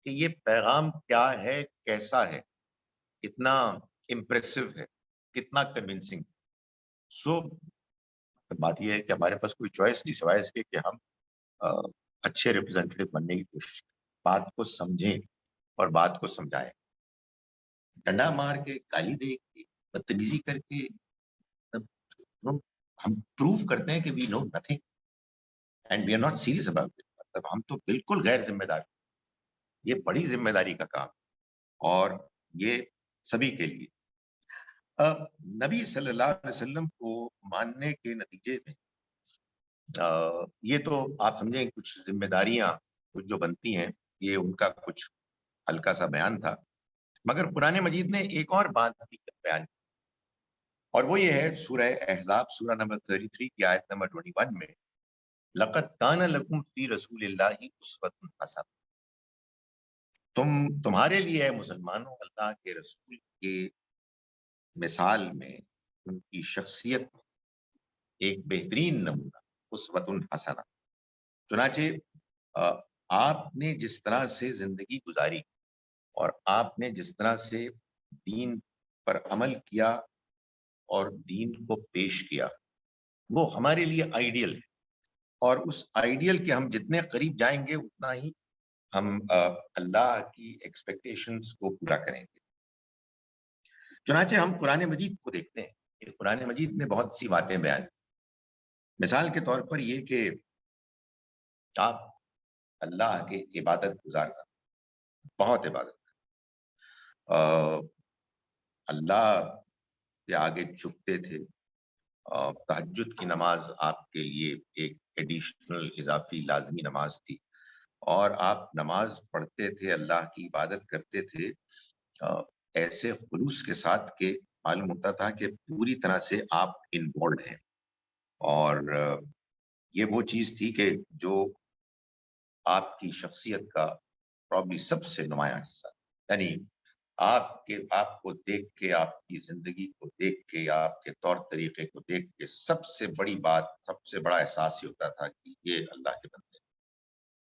کہ یہ پیغام کیا ہے, کیسا ہے, کتنا امپریسو ہے, کتنا کنونسنگ. سو بات یہ ہے کہ ہمارے پاس کوئی چوائس نہیں سوائے اس کے کہ ہم اچھے ریپرزینٹیٹیو بننے کی کوشش کریں, بات کو سمجھیں اور بات کو سمجھائیں. ڈنڈا مار کے, گالی دے کے, بدتمیزی کر کے ہم پروف کرتے ہیں کہ we know nothing and we are not serious about it. مطلب ہم تو بالکل غیر ذمہ دار. یہ بڑی ذمہ داری کا کام اور یہ سبھی کے لیے. نبی صلی اللہ علیہ وسلم کو ماننے کے نتیجے میں یہ تو آپ سمجھیں کچھ ذمہ داریاں کچھ جو بنتی ہیں, یہ ان کا کچھ ہلکا سا بیان تھا. مگر قرآن مجید نے ایک اور بات بھی بیان کی, اور وہ یہ ہے سورہ احزاب سورہ نمبر 33 کی آیت نمبر 21 میں, لَقَدْ كَانَ لَكُمْ فِي رَسُولِ اللَّهِ أُسْوَةٌ حَسَنَةٌ. تمہارے لیے ہے مسلمانوں اللہ کے رسول کے مثال میں, ان کی شخصیت میں ایک بہترین نمونہ, اسوۃ حسنہ. چنانچہ آپ نے جس طرح سے زندگی گزاری اور آپ نے جس طرح سے دین پر عمل کیا اور دین کو پیش کیا, وہ ہمارے لیے آئیڈیل ہے. اور اس آئیڈیل کے ہم جتنے قریب جائیں گے اتنا ہی ہم اللہ کی ایکسپیکٹیشنز کو پورا کریں گے. چنانچہ ہم قرآن مجید کو دیکھتے ہیں کہ قرآن مجید میں بہت سی باتیں بیان. مثال کے طور پر یہ کہ آپ اللہ کے عبادت گزار کا, بہت عبادت, اللہ کے آگے جھکتے تھے. تہجد کی نماز آپ کے لیے ایک ایڈیشنل اضافی لازمی نماز تھی, اور آپ نماز پڑھتے تھے, اللہ کی عبادت کرتے تھے ایسے خلوص کے ساتھ کہ معلوم ہوتا تھا کہ پوری طرح سے آپ انوالوڈ ہیں. اور یہ وہ چیز تھی کہ جو آپ کی شخصیت کا پرابلی سب سے نمایاں حصہ, یعنی آپ کو دیکھ کے, آپ کی زندگی کو دیکھ کے, آپ کے طور طریقے کو دیکھ کے سب سے بڑی بات, سب سے بڑا احساس یہ ہوتا تھا کہ یہ اللہ کے بندے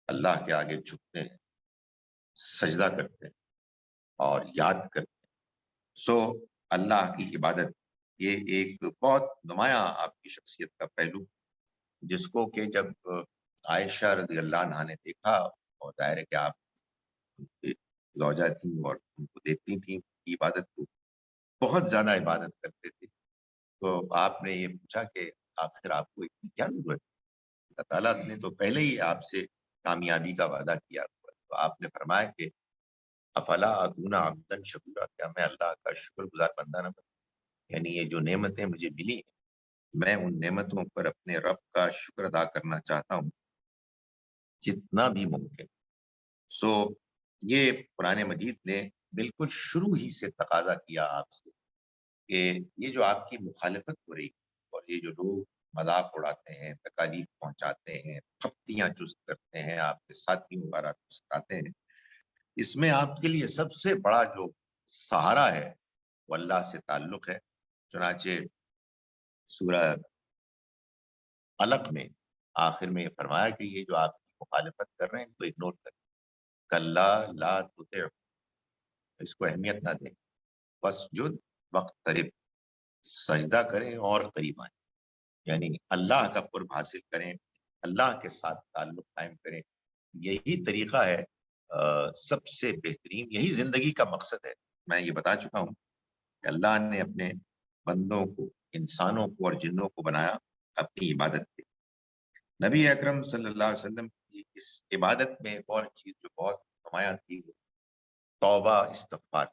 اللہ کے آگے جھکتے ہیں, سجدہ کرتے ہیں اور یاد کرتے ہیں. سو اللہ کی عبادت یہ ایک بہت نمایاں آپ کی شخصیت کا پہلو, جس کو کہ جب عائشہ رضی اللہ عنہا نے دیکھا, اور ظاہر ہے کہ آپ زوجہ تھیں اور ان کو دیکھتی تھیں عبادت کو, بہت زیادہ عبادت کرتے تھے, تو آپ نے یہ پوچھا کہ آخر آپ کو اتنی کیا ضرورت ہے, اللہ تعالیٰ نے تو پہلے ہی آپ سے کامیابی کا وعدہ کیا ہوا. تو آپ نے فرمایا کہ افلا اکون عبدا شکورا, کیا میں اللہ کا شکر گزار بندہ نہ بنوں, یعنی یہ جو نعمتیں مجھے ملی ہیں میں ان نعمتوں پر اپنے رب کا شکر ادا کرنا چاہتا ہوں جتنا بھی ممکن. سو یہ قرآن مجید نے بالکل شروع ہی سے تقاضا کیا آپ سے کہ یہ جو آپ کی مخالفت ہو رہی اور یہ جو لوگ مذاق اڑاتے ہیں, تکالیف پہنچاتے ہیں, پھپتیاں چست کرتے ہیں, آپ کے ساتھیوں وغیرہ کو سکھاتے ہیں, اس میں آپ کے لیے سب سے بڑا جو سہارا ہے وہ اللہ سے تعلق ہے. چنانچہ سورہ علق میں آخر میں یہ فرمایا کہ یہ جو آپ کی مخالفت کر رہے ہیں ان کو اگنور کریں, کلا لا تطع, اس کو اہمیت نہ دیں, واسجد واقترب, سجدہ کریں اور قریب آئیں, یعنی اللہ کا قرب حاصل کریں, اللہ کے ساتھ تعلق قائم کریں. یہی طریقہ ہے سب سے بہترین, یہی زندگی کا مقصد ہے. میں یہ بتا چکا ہوں کہ اللہ نے اپنے بندوں کو, انسانوں کو اور جنوں کو بنایا اپنی عبادت کے. نبی اکرم صلی اللہ علیہ وسلم کی اس عبادت میں ایک اور چیز جو بہت نمایاں تھی وہ توبہ استغفار،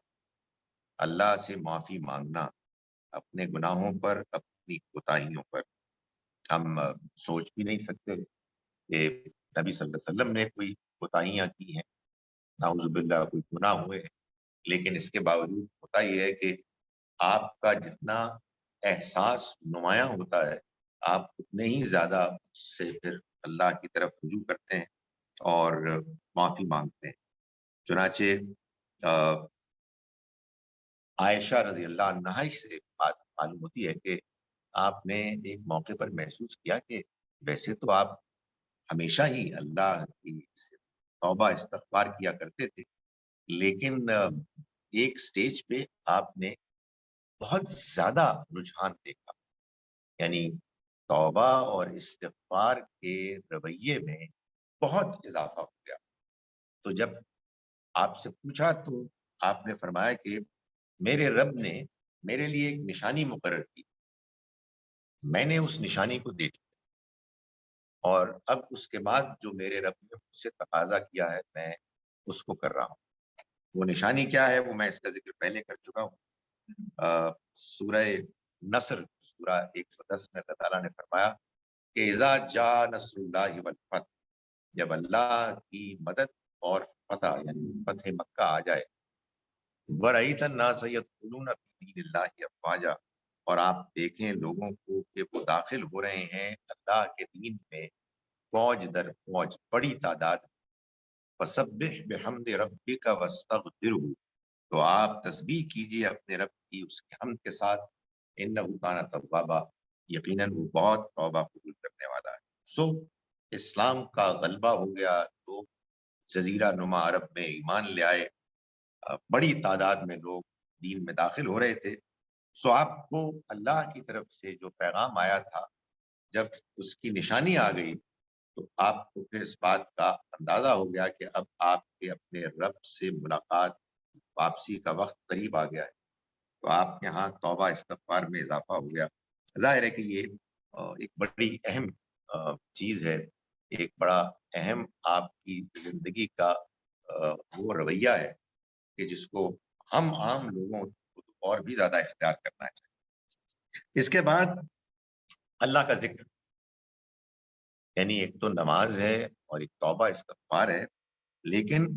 اللہ سے معافی مانگنا اپنے گناہوں پر، اپنی کوتاہیوں پر۔ ہم سوچ بھی نہیں سکتے کہ نبی صلی اللہ علیہ وسلم نے کوئی کوتاہیاں کی ہیں، نعوذ باللہ کوئی گناہ ہوئے ہیں، لیکن اس کے باوجود ہوتا یہ ہے کہ آپ کا جتنا احساس نمایاں ہوتا ہے، آپ اتنے ہی زیادہ اس سے پھر اللہ کی طرف رجوع کرتے ہیں اور معافی مانگتے ہیں۔ چنانچہ عائشہ رضی اللہ عنہا سے بات معلوم ہوتی ہے کہ آپ نے ایک موقع پر محسوس کیا کہ ویسے تو آپ ہمیشہ ہی اللہ کی توبہ استغفار کیا کرتے تھے، لیکن ایک سٹیج پہ آپ نے بہت زیادہ رجحان دیکھا، یعنی توبہ اور استغفار کے رویے میں بہت اضافہ ہو گیا۔ تو جب آپ سے پوچھا تو آپ نے فرمایا کہ میرے رب نے میرے لیے ایک نشانی مقرر کی، میں نے اس نشانی کو دیکھا، اور اب اس کے بعد جو میرے رب نے مجھ سے تقاضا کیا ہے میں اس کو کر رہا ہوں۔ وہ نشانی کیا ہے وہ میں اس کا ذکر پہلے کر چکا ہوں۔ سورہ نصر سورہ 110 میں اللہ تعالیٰ نے فرمایا کہ اذا جاء نصر اللہ والفتح، جب اللہ کی مدد اور فتح یعنی فتح مکہ آ جائے، وَرَأَيْتَ النَّاسَ يَدْخُلُونَ فِي دِينِ اللَّهِ أَفْوَاجًا، اور آپ دیکھیں لوگوں کو کہ وہ داخل ہو رہے ہیں اللہ کے دین میں فوج در فوج، بڑی تعداد۔ فَسَبِّحْ بِحَمْدِ رَبِّكَ وَاسْتَغْفِرْهُ، تو آپ تسبیح کیجئے اپنے رب کی اس کے حمد کے ساتھ، انہ کان توابا، یقیناً وہ بہت توبہ قبول کرنے والا ہے۔ سو اسلام کا غلبہ ہو گیا، لوگ جزیرہ نما عرب میں ایمان لے آئے، بڑی تعداد میں لوگ دین میں داخل ہو رہے تھے۔ سو آپ کو اللہ کی طرف سے جو پیغام آیا تھا، جب اس کی نشانی آ گئی تو آپ کو پھر اس بات کا اندازہ ہو گیا کہ اب آپ کے اپنے رب سے ملاقات، واپسی کا وقت قریب آ گیا ہے، تو آپ یہاں توبہ استغفار میں اضافہ ہو گیا۔ ظاہر ہے کہ یہ ایک بڑی اہم چیز ہے، ایک بڑا اہم آپ کی زندگی کا وہ رویہ ہے کہ جس کو ہم عام لوگوں کو اور بھی زیادہ اختیار کرنا چاہیے۔ اس کے بعد اللہ کا ذکر، یعنی ایک تو نماز ہے اور ایک توبہ استغفار ہے، لیکن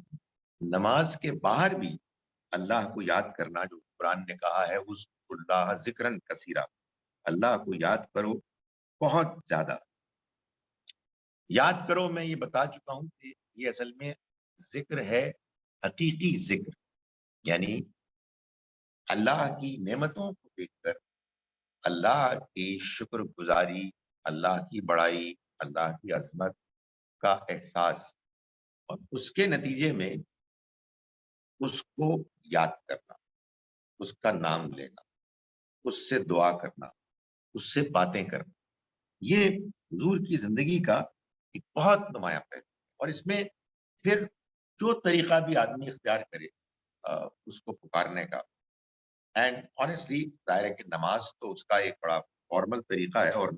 نماز کے باہر بھی اللہ کو یاد کرنا، جو قرآن نے کہا ہے اذکروا اللہ ذکرًا کثیرا، اللہ کو یاد کرو بہت زیادہ۔ یاد کرو، میں یہ بتا چکا ہوں کہ یہ اصل میں ذکر ہے، حقیقی ذکر، یعنی اللہ کی نعمتوں کو دیکھ کر اللہ کی شکر گزاری، اللہ کی بڑائی، اللہ کی عظمت کا احساس، اور اس کے نتیجے میں اس کو یاد کرنا، اس کا نام لینا، اس سے دعا کرنا، اس سے باتیں کرنا، یہ حضور کی زندگی کا ایک بہت نمایاں پہلو ہے۔ اور اس میں پھر جو طریقہ بھی آدمی اختیار کرے اس کو پکارنے کا، اینڈ آنیسٹلی ظاہر ہے کہ نماز تو اس کا ایک بڑا فارمل طریقہ ہے، اور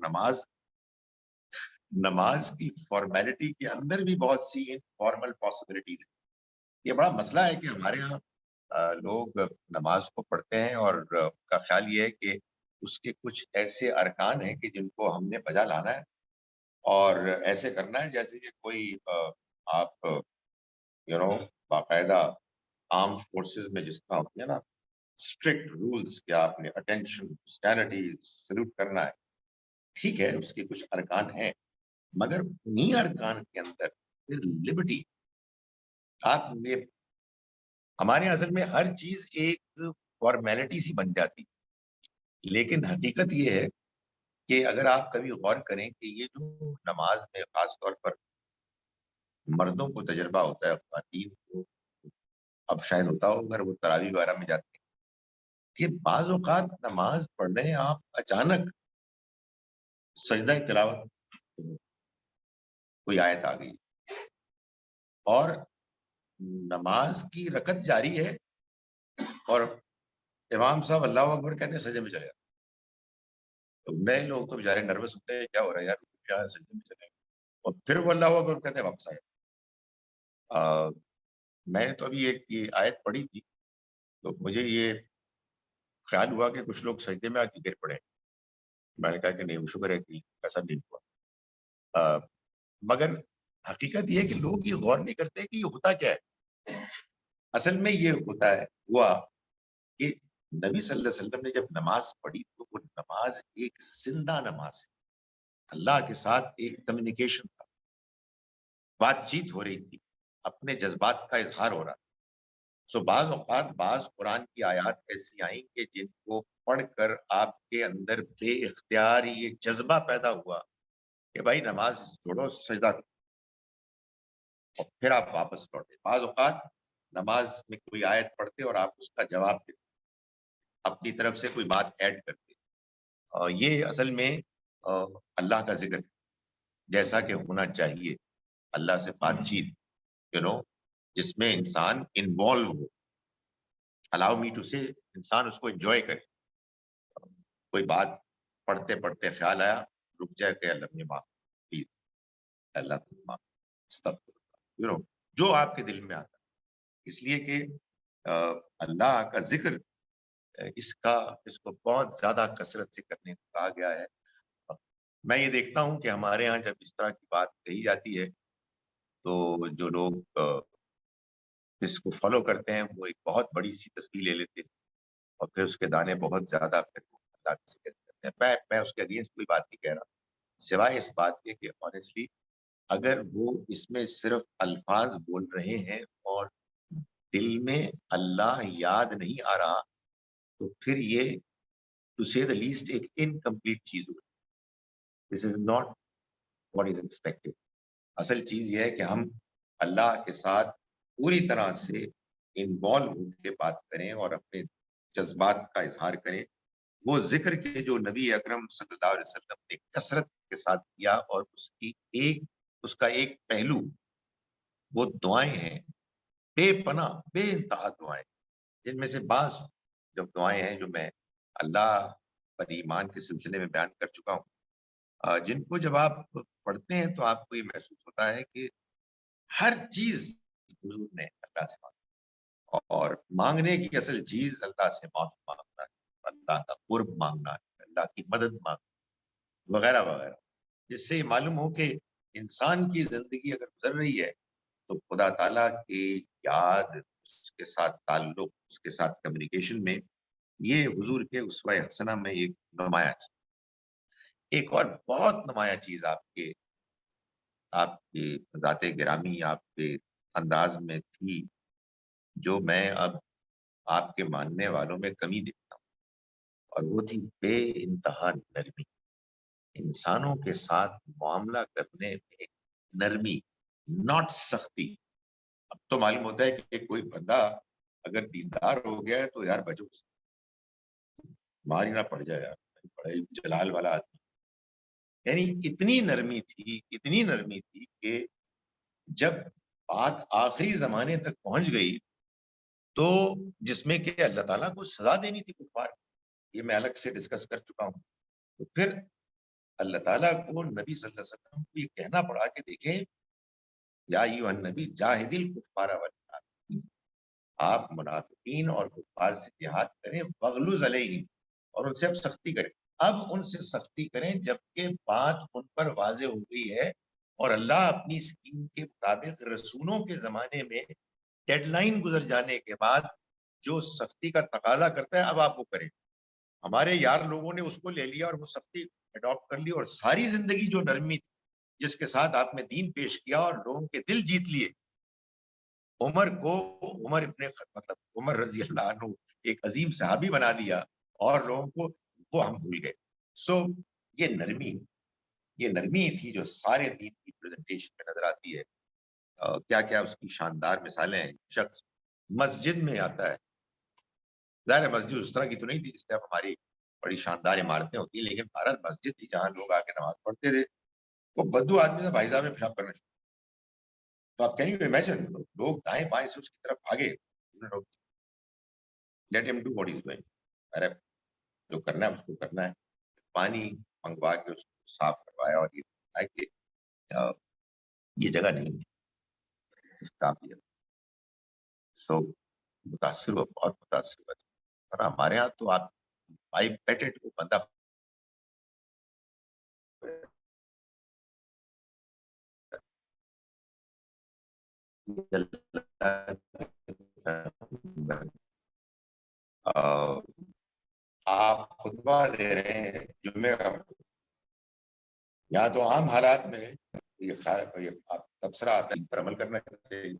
نماز کی فارمیلٹی کے اندر بھی بہت سی فارمل پاسبلٹیز ہیں۔ یہ بڑا مسئلہ ہے کہ ہمارے ہاں لوگ نماز کو پڑھتے ہیں اور ان کا خیال یہ ہے کہ اس کے کچھ ایسے ارکان ہیں کہ جن کو ہم نے بجا لانا ہے اور ایسے کرنا ہے جیسے کہ کوئی آپ باقاعدہ آرم فورسز میں جس طرح ہوتی ہے نا اسٹرکٹ رولز کہ آپ نے اٹینشن، اسٹینڈرڈی، سلوٹ کرنا ہے، ٹھیک ہے اس کے کچھ ارکان ہیں، مگر انہی ارکان کے اندر پھر لبرٹی، آپ نے ہمارے اصل میں ہر چیز ایک فارمیلٹی سی بن جاتی، لیکن حقیقت یہ ہے کہ اگر آپ کبھی غور کریں کہ یہ جو نماز میں خاص طور پر مردوں کو تجربہ ہوتا ہے، خواتین کو اب شاید ہوتا ہو اگر وہ تراویح وغیرہ میں جاتے ہیں، کہ بعض اوقات نماز پڑھ رہے ہیں آپ، اچانک سجدہ تلاوت کوئی آیت آ گئی اور نماز کی رکعت جاری ہے اور امام صاحب اللہ اکبر کہتے ہیں سجدے میں چلے گا، تو نئے لوگ تو بیچارے نروس ہوتے ہیں، کیا ہو رہا ہے یار، کیا سجدے میں چلے گا، اور پھر وہ اللہ اکبر کہتے ہیں واپس آئے. میں نے تو ابھی ایک یہ آیت پڑھی تھی تو مجھے یہ خیال ہوا کہ کچھ لوگ سجدے میں آ کے گر پڑے. میں نے کہا کہ نہیں، وہ شکر ہے کہ ایسا نہیں ہوا. مگر حقیقت یہ ہے کہ لوگ یہ غور نہیں کرتے کہ یہ ہوتا کیا ہے. اصل میں یہ ہوا کہ نبی صلی اللہ علیہ وسلم نے جب نماز پڑھی تو وہ نماز ایک زندہ نماز تھی. اللہ کے ساتھ ایک کمیونیکیشن تھا، بات چیت ہو رہی تھی، اپنے جذبات کا اظہار ہو رہا. سو بعض اوقات بعض قرآن کی آیات ایسی آئیں کہ جن کو پڑھ کر آپ کے اندر بے اختیار یہ جذبہ پیدا ہوا کہ بھائی نماز چھوڑو، سجدہ کرو، اور پھر آپ واپس لوٹے. بعض اوقات نماز میں کوئی آیت پڑھتے اور آپ اس کا جواب دیتے، اپنی طرف سے کوئی بات ایڈ کرتے. یہ اصل میں اللہ کا ذکر ہے جیسا کہ ہونا چاہیے. اللہ سے بات چیت جس میں انسان involve who. Allow me to سے انسان اس کو انجوائے کرے. کوئی بات پڑھتے پڑھتے خیال آیا، رک جائے کہ اللہ نے معاف پلیز، اللہ جو آپ کے دل میں آتا ہے. اس لیے کہ اللہ کا ذکر اس کو بہت زیادہ کثرت سے کرنے کو کہا گیا ہے. میں یہ دیکھتا ہوں کہ ہمارے ہاں جب اس طرح کی بات کہی جاتی ہے تو جو لوگ اس کو فالو کرتے ہیں وہ ایک بہت بڑی سی تصویر لے لیتے ہیں اور پھر اس کے دانے بہت زیادہ اللہ کی ذکر کرتے ہیں. میں اس کے اگینسٹ کوئی بات نہیں کہہ رہا، سوائے اس بات کے کہ آنیسٹلی اگر وہ اس میں صرف الفاظ بول رہے ہیں اور دل میں اللہ یاد نہیں آ رہا تو پھر یہ ٹو سے دا لیسٹ ایک انکمپلیٹ چیز ہوگی. This is not what is expected. اصل چیز یہ ہے کہ ہم اللہ کے ساتھ پوری طرح سے انوالو ہو کے بات کریں اور اپنے جذبات کا اظہار کریں. وہ ذکر کے جو نبی اکرم صلی اللہ علیہ وسلم نے کثرت کے ساتھ کیا، اور اس کا ایک پہلو وہ دعائیں ہیں، بے پناہ بے انتہا دعائیں، جن میں سے بعض جب دعائیں ہیں جو میں اللہ پر ایمان کے سلسلے میں بیان کر چکا ہوں، جن کو جب آپ پڑھتے ہیں تو آپ کو یہ محسوس ہوتا ہے کہ ہر چیز حضور نے اللہ سے مانگا، اور مانگنے کی اصل چیز اللہ سے معافی مانگنا ہے، اللہ کا قرب مانگنا ہے، اللہ کی مدد مانگنا وغیرہ وغیرہ. جس سے یہ معلوم ہو کہ انسان کی زندگی اگر گزر رہی ہے تو خدا تعالیٰ کی یاد، اس کے ساتھ تعلق، اس کے ساتھ کمیونیکیشن میں یہ حضور کے اسوہ حسنہ میں ایک نمایاں چیز. ایک اور بہت نمایاں چیز آپ کے ذات گرامی، آپ کے انداز میں تھی، جو میں اب آپ کے ماننے والوں میں کمی دیکھتا ہوں، اور وہ تھی بے انتہا نرمی. انسانوں کے ساتھ معاملہ کرنے میں نرمی، ناٹ سختی. اب تو معلوم ہوتا ہے کہ کوئی بندہ اگر دیندار ہو گیا ہے تو یار بچو، ماری نہ پڑ جائے یار، بڑے جلال والا آدمی. یعنی اتنی نرمی تھی کہ جب بات آخری زمانے تک پہنچ گئی تو جس میں کہ اللہ تعالیٰ کو سزا دینی تھی کفار، یہ میں الگ سے ڈسکس کر چکا ہوں. تو پھر اللہ تعالیٰ کو نبی صلی اللہ علیہ وسلم کو یہ کہنا پڑا کہ دیکھیں یا ایھا النبی جاہد الکفار والمنافقین، آپ منافقین اور کفار سے جہاد کریں، وغلظ علیہم، اور ان سے اب سختی کریں. اب ان سے سختی کریں جبکہ بات ان پر واضح ہو گئی ہے، اور اللہ اپنی اسکیم کے مطابق رسولوں کے زمانے میں ڈیڈ لائن گزر جانے کے بعد جو سختی کا تقاضا کرتا ہے اب آپ وہ کریں. ہمارے یار لوگوں نے اس کو لے لیا اور وہ سختی اڈاپٹ کر لی، اور ساری زندگی جو نرمی تھی جس کے ساتھ آپ نے دین پیش کیا اور لوگوں کے دل جیت لیے. عمر رضی اللہ عنہ ایک عظیم صحابی بنا دیا اور لوگوں کو وہ ہم بھول گئے. سو یہ نرمی تھی جو سارے دین کی پریزنٹیشن میں نظر آتی ہے. کیا کیا اس کی شاندار مثالیں ہیں. شخص مسجد میں آتا ہے، ظاہر مسجد اس طرح کی تو نہیں تھی جس طرح ہماری بڑی شاندار عمارتیں ہوتی ہیں، لیکن بہرحال مسجد تھی جہاں لوگ آ کے نماز پڑھتے تھے. وہ بدو آدمی تھا، بھائی صاحب نے پیشاب کرنا شروع. تو آپ کین یو امیجن، لوگ دائیں بائیں سے اس کی طرف بھاگے. لیٹ ہم ڈو واٹ از ڈوئنگ، ارے جو کرنا ہے اس کو کرنا ہے. پانی منگوا کے اس کو صاف کروایا اور یہ کہ یہ جگہ نہیں ہے. سو متاثر ہوا, بہت متاثر ہوا. اور ہمارے یہاں تو آپ آئی بیٹ اٹ کو بندہ آپ خطبہ دے رہے ہیں جمعے کا, یہاں تو عام حالات میں یہ تبصرہ آتا ہے پر عمل کرنا چاہیے.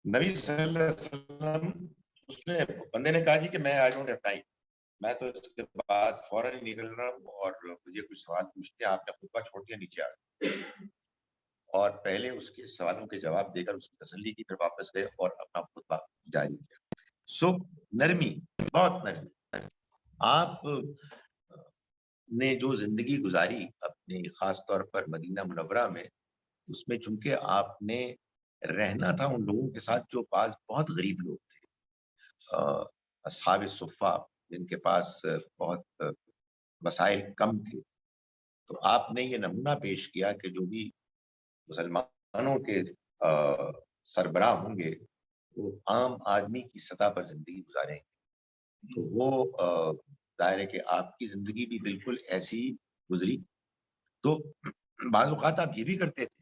نبی صلی اللہ علیہ وسلم اس نے بندے نے کہا جی کہ میں آئی ڈونٹ ہیو ٹائم, میں تو اس کے بعد فوراً ہی نکل رہا ہوں اور مجھے کچھ سوال پوچھتے ہیں, آپ نے خطبہ چھوڑ دیا نیچے آ گئے, اور پہلے اس کے سوالوں کے جواب دے کر اس کی تسلی کی, پھر واپس گئے اور اپنا خطبہ جاری کیا. سو نرمی, بہت نرمی. آپ نے جو زندگی گزاری اپنی خاص طور پر مدینہ منورہ میں, اس میں چونکہ آپ نے رہنا تھا ان لوگوں کے ساتھ جو بعض بہت غریب لوگ تھے, اصحاب صفہ, جن کے پاس بہت وسائل کم تھے. تو آپ نے یہ نمونہ پیش کیا کہ جو بھی مسلمانوں کے سربراہ ہوں گے وہ عام آدمی کی سطح پر زندگی گزاریں. تو وہ ظاہر ہے کہ آپ کی زندگی بھی بالکل ایسی گزری. تو بعض اوقات آپ یہ بھی کرتے تھے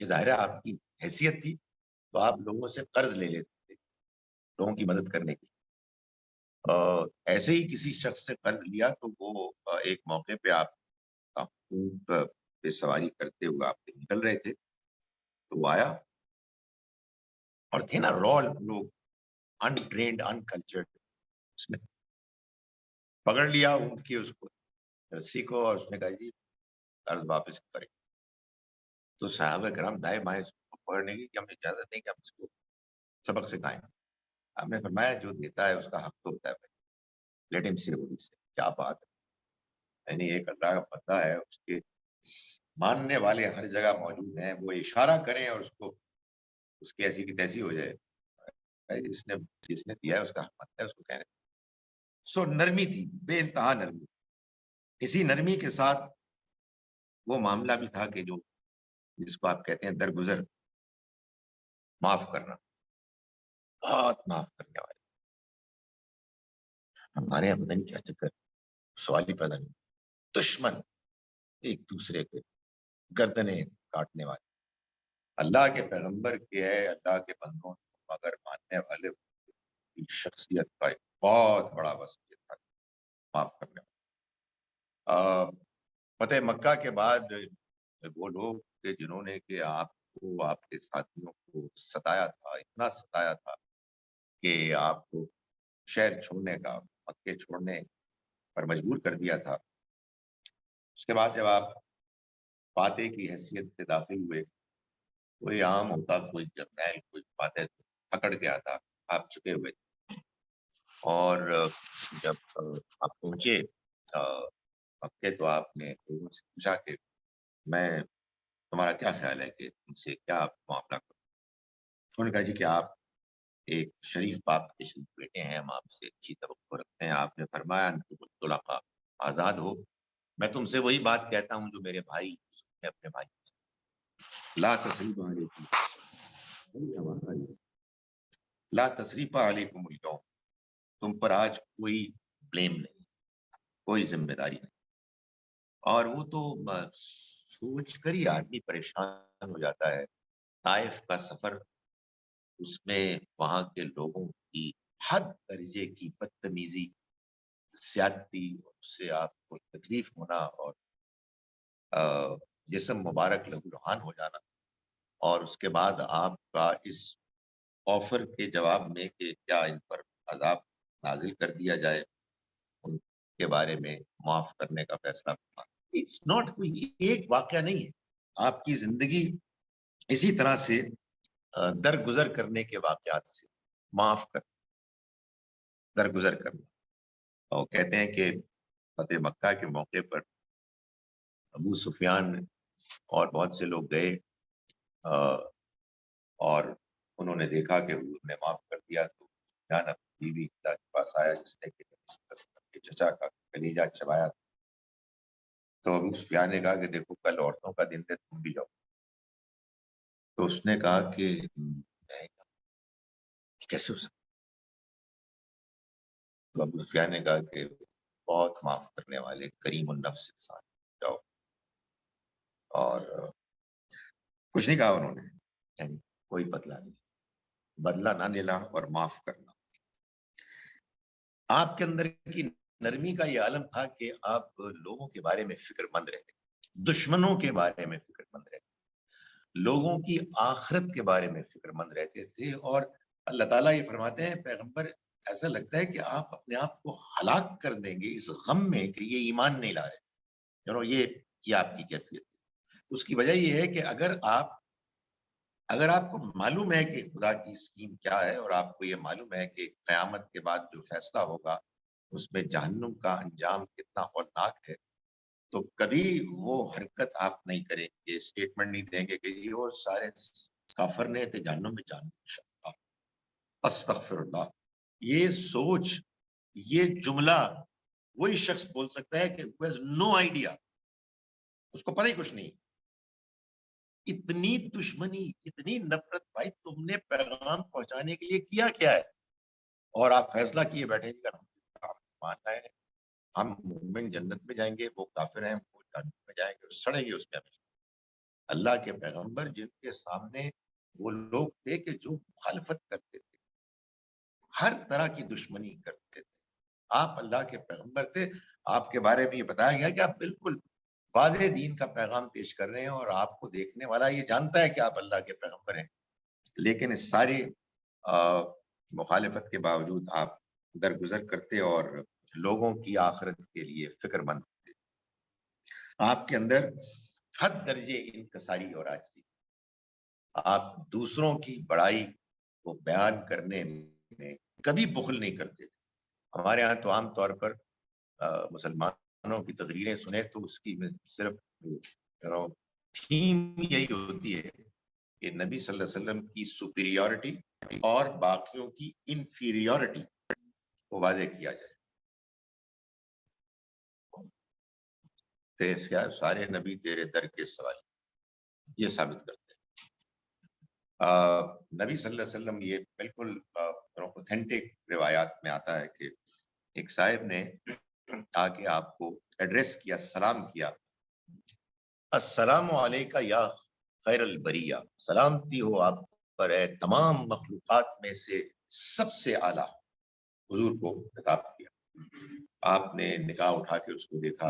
کہ ظاہر ہے آپ کی حیثیت تھی تو آپ لوگوں سے قرض لے لیتے تھے لوگوں کی مدد کرنے کی. ایسے ہی کسی شخص سے قرض لیا تو وہ ایک موقع پہ آپ اونٹ پہ سواری کرتے ہوئے آپ نکل رہے تھے, تو وہ آیا اور تھے نا رول لوگ, انٹرینڈ انکلچرڈ, اس نے پکڑ لیا اونٹ کی اس کو رسی کو, اور اس نے کہا جی قرض واپس کریں. تو صحابہ کرام دائیں بائیں اس کو پکڑنے کی کہ ہمیں اجازت نہیں کہ ہم اس کو سبق سکھائیں. ہم نے فرمایا جو دیتا ہے اس کا حق تو ہوتا ہے بھائی, لیٹ ہم سی روڈی سے. کیا بات ہے, یعنی ایک اللہ کا بندہ ہے, اس کے ماننے والے ہر جگہ موجود ہیں, وہ اشارہ کریں اور اس کو اس کی ایسی کی تیسی ہو جائے. جس نے دیا ہے اس کا حق بنتا ہے اس کو کہنے. سو نرمی تھی, بے انتہا نرمی. اسی نرمی کے ساتھ وہ معاملہ بھی تھا کہ جو جس کو آپ کہتے ہیں درگزر, معاف کرنا, بہت معاف کرنے والے. ہمارے یہاں پتہ نہیں کیا چکر, سوال ہی پیدا نہیں. دشمن ایک دوسرے کے گردنیں کاٹنے والے. اللہ کے پیغمبر کے ہے, اللہ کے بندوں مگر ماننے والے کی شخصیت کا ایک بہت بڑا وصف تھا معاف کرنے والا. فتح مکہ کے بعد وہ لوگ تھے جنہوں نے کہ آپ کو, آپ کے ساتھیوں کو ستایا تھا, اتنا ستایا تھا کہ آپ کو شہر چھوڑنے کا, مکے چھوڑنے پر مجبور کر دیا تھا. اس کے بعد جب آپ فاتح کی حیثیت سے داخل ہوئے, کوئی عام ہوتا, کوئی جرنیل, کوئی فاتح پکڑ گیا تھا, آپ چھپے ہوئے تھے. اور جب آپ پہنچے مکے تو آپ نے لوگوں سے پوچھا کہ میں تمہارا کیا خیال ہے کہ تم سے کیا معاملہ کروں. انہوں نے کہا جی کہ آپ ایک شریف باپ کے شریف بیٹے ہیں, ہم آپ سے اچھی توقع رکھتے ہیں. آپ نے فرمایا انتم الطلقاء, آزاد ہو. میں تم سے وہی بات کہتا ہوں جو میرے بھائی نے اپنے بھائی لا تثریب علیکم, لا تثریب علیکم اليوم, تم پر آج کوئی بلیم نہیں, کوئی ذمہ داری نہیں. اور وہ تو سوچ کر ہی آدمی پریشان ہو جاتا ہے. طائف کا سفر, اس میں وہاں کے لوگوں کی حد درجے کی بدتمیزی, زیادتی, اس سے آپ کو تکلیف ہونا اور جسم مبارک لہولہان ہو جانا, اور اس کے بعد آپ کا اس آفر کے جواب میں کہ کیا ان پر عذاب نازل کر دیا جائے, ان کے بارے میں معاف کرنے کا فیصلہ کرنا. اٹس ناٹ, کوئی ایک واقعہ نہیں ہے. آپ کی زندگی اسی طرح سے درگزر کرنے کے واقعات سے, معاف کر درگزر کرنا. اور کہتے ہیں کہ فتح مکہ کے موقع پر ابو سفیان اور بہت سے لوگ گئے اور انہوں نے دیکھا کہ حضور نے معاف کر دیا, تو سفیان اپنی بیوی کے پاس آیا جس نے کہ چچا کا کلیجہ چبایا. تو ابو سفیان نے کہا کہ دیکھو کل عورتوں کا دن ہے، تم بھی جاؤ. تو اس نے کہا کہ کیسے ہو سکتا؟ تو ابو سفیان نے کہا کہ بہت معاف کرنے والے کریم النفس انسان جاؤ. اور کچھ نہیں کہا انہوں نے، یعنی کوئی بدلہ نہیں، بدلہ نہ لینا اور معاف کرنا. آپ کے اندر کی نرمی کا یہ عالم تھا کہ آپ لوگوں کے بارے میں فکر مند رہتے، دشمنوں کے بارے میں فکر مند رہتے، لوگوں کی آخرت کے بارے میں فکر مند رہتے تھے. اور اللہ تعالیٰ یہ فرماتے ہیں پیغمبر ایسا لگتا ہے کہ آپ اپنے آپ کو ہلاک کر دیں گے اس غم میں کہ یہ ایمان نہیں لا رہے. یہ آپ کی کیفیت ہے. اس کی وجہ یہ ہے کہ اگر آپ کو معلوم ہے کہ خدا کی اسکیم کیا ہے اور آپ کو یہ معلوم ہے کہ قیامت کے بعد جو فیصلہ ہوگا اس میں جہنم کا انجام کتنا ہولناک ہے، تو کبھی وہ حرکت آپ نہیں کریں گے، اسٹیٹمنٹ نہیں دیں گے کہ یہ اور سارے کافر نے تھے جہنم میں جانا. استغفر اللہ. یہ سوچ، یہ جملہ وہی شخص بول سکتا ہے کہ نو آئیڈیا، اس کو پتہ ہی کچھ نہیں. اتنی دشمنی، اتنی نفرت، بھائی تم نے پیغام پہنچانے کے لیے کیا کیا ہے؟ اور آپ فیصلہ کیے بیٹھے ماننا ہے ہم مومن جنت میں جائیں گے، وہ کافر ہیں وہ جہنم میں جائیں گے، سڑیں گے اس میں ہمیشہ. اللہ کے پیغمبر جن کے سامنے وہ لوگ تھے کہ جو مخالفت کرتے تھے، ہر طرح کی دشمنی کرتے تھے، آپ اللہ کے پیغمبر تھے. آپ کے بارے میں یہ بتایا گیا کہ آپ بالکل واضح دین کا پیغام پیش کر رہے ہیں اور آپ کو دیکھنے والا یہ جانتا ہے کہ آپ اللہ کے پیغمبر ہیں. لیکن اس ساری مخالفت کے باوجود آپ درگزر کرتے اور لوگوں کی آخرت کے لیے فکر مند تھے. آپ کے اندر حد درجے انکساری اور عاجزی. آپ دوسروں کی بڑائی کو بیان کرنے میں کبھی بخل نہیں کرتے. ہمارے ہاں تو عام طور پر مسلمانوں کی تقریریں سنیں تو اس کی صرف تھیم یہی ہوتی ہے کہ نبی صلی اللہ علیہ وسلم کی سپیریورٹی اور باقیوں کی انفیریورٹی کو واضح کیا جائے. سارے نبی تیرے در کے سوال یہ ثابت کرتے ہیں. نبی صلی اللہ علیہ وسلم یہ بالکل اوتھینٹک روایات میں آتا ہے کہ ایک صاحب نے آ کے آپ کو ایڈریس کیا، سلام کیا، السلام علیکہ یا خیر البریہ، سلامتی ہو آپ پر اے تمام مخلوقات میں سے سب سے اعلیٰ. حضور کو خطاب کیا. آپ نے نگاہ اٹھا کے اس کو دیکھا